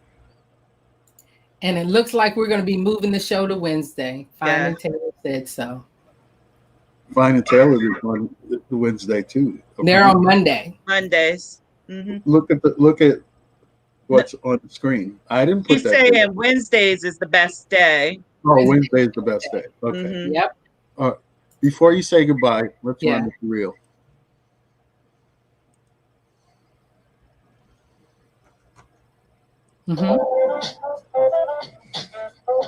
And it looks like we're going to be moving the show to Wednesday. Fine and Taylor said so. Fine and Taylor is on Wednesday too. Okay. They're on Mondays. Mm-hmm. Look at what's on the screen. I didn't put He's that. saying there. Wednesdays is the best day. Oh, Wednesday is the best day. Okay. Mm-hmm. Yep. Before you say goodbye, let's run this reel. Mm-hmm.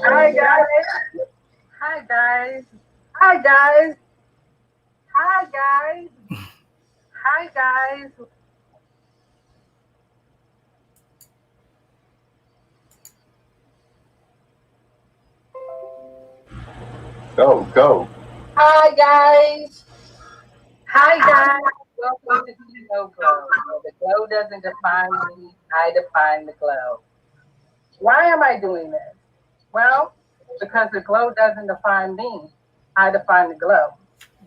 Hi guys. Hi guys. Hi guys. Hi guys. Hi guys. Go. Hi guys. Hi guys. Welcome to Chemo Glow. The glow doesn't define me. I define the glow. Why am I doing this? Well, because the glow doesn't define me. I define the glow.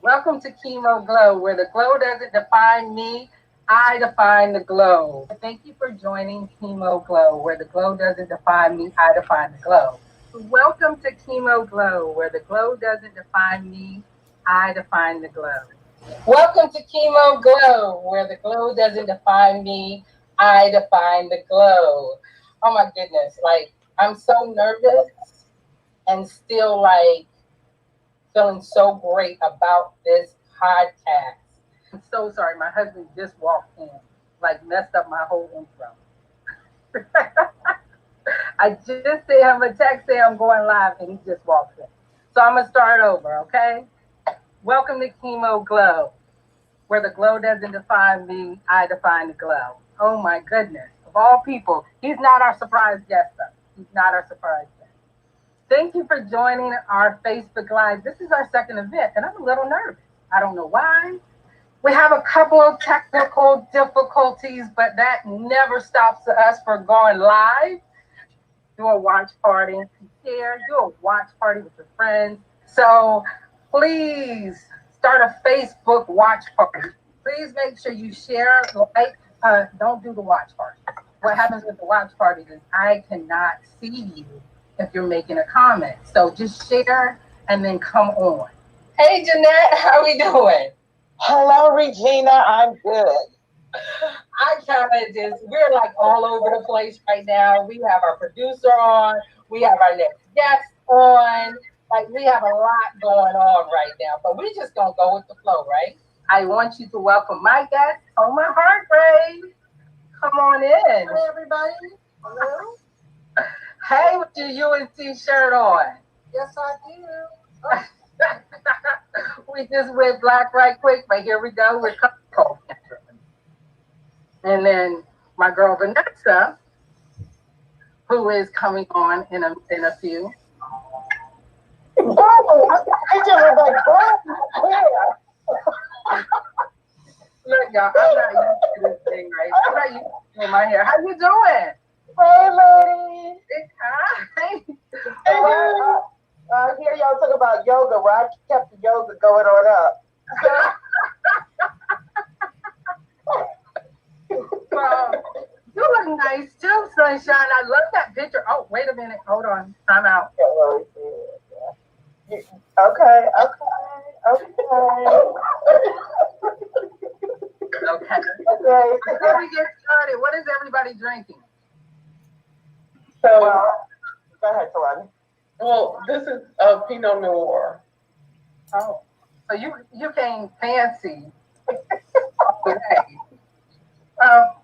Welcome to Chemo Glow, where the glow doesn't define me. I define the glow. Thank you for joining Chemo Glow, where the glow doesn't define me. I define the glow. Welcome to Chemo Glow, where the glow doesn't define me. I define the glow. Welcome to Chemo Glow, where the glow doesn't define me. I define the glow. Oh my goodness, like I'm so nervous and still like feeling so great about this podcast. I'm so sorry. My husband just walked in, like messed up my whole intro. I just sent him a text saying I'm going live and he just walked in. So I'm gonna start over, okay? Welcome to Chemo Glow, where the glow doesn't define me, I define the glow. Oh my goodness. Of all people, he's not our surprise guest though. He's not our surprise guest. Thank you for joining our Facebook Live. This is our second event and I'm a little nervous. I don't know why. We have a couple of technical difficulties, but that never stops us from going live. Do a watch party, share, do a watch party with your friends. So please start a Facebook watch party. Please make sure you share, like, don't do the watch party. What happens with the watch party is I cannot see you if you're making a comment. So just share and then come on. Hey Jeanette, how we doing? Hello, Regina. I'm good. I kind of we're like all over the place right now. We have our producer on, we have our next guest on, like we have a lot going on right now, but we just gonna go with the flow, right? I want you to welcome my guest, Toma Hargrave. Come on in. Hi, everybody. Hello. Hey, with your UNC shirt on. Yes, I do. We just went black right quick, but here we go. We're coming. And then my girl Vanessa, who is coming on in a few. Look, y'all, I'm not used to this thing, right? I'm not used to doing my hair. How you doing? Hey, ladies. Hi. I hear y'all talk about yoga. Well, I kept the yoga going on up. You look nice too, Sunshine. I love that picture. Oh, wait a minute. Hold on. Time out. Okay. Okay. Before we get started, what is everybody drinking? So, go ahead, Talani. Well, this is Pinot Noir. Oh, so you came fancy.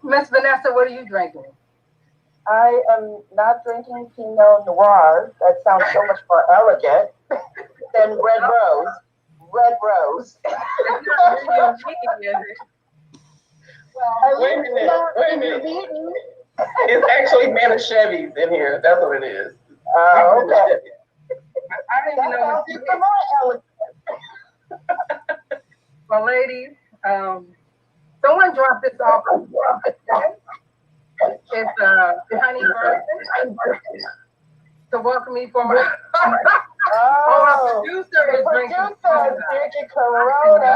Miss Vanessa, what are you drinking? I am not drinking Pinot Noir. That sounds so much more elegant than Red Rose. Red Rose. Wait a minute. It's actually Manischewis in here. That's what it is. Oh, okay. I didn't even know. Come on, elegant. Well, ladies, someone dropped this off. It's Honey Person to welcome me for my. Oh, my producer is drinking Corona.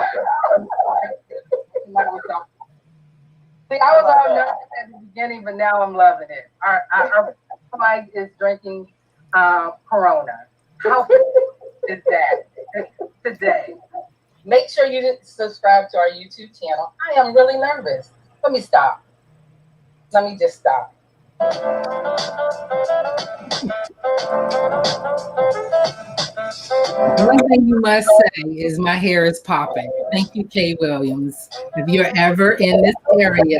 See, I was all nervous at the beginning, but now I'm loving it. Our Mike is drinking Corona. How is that today? Make sure you subscribe to our YouTube channel. I am really nervous. Let me stop. Let me just stop. One thing you must say is my hair is popping. Thank you, Kay Williams. If you're ever in this area,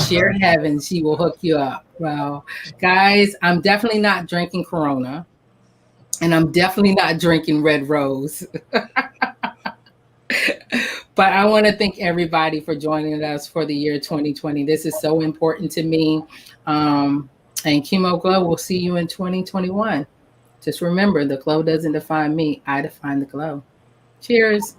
share heaven, she will hook you up. Well, guys, I'm definitely not drinking Corona, and I'm definitely not drinking Red Rose. But I want to thank everybody for joining us for the year 2020. This is so important to me. And Chemo Glow, we'll see you in 2021. Just remember, the glow doesn't define me. I define the glow. Cheers.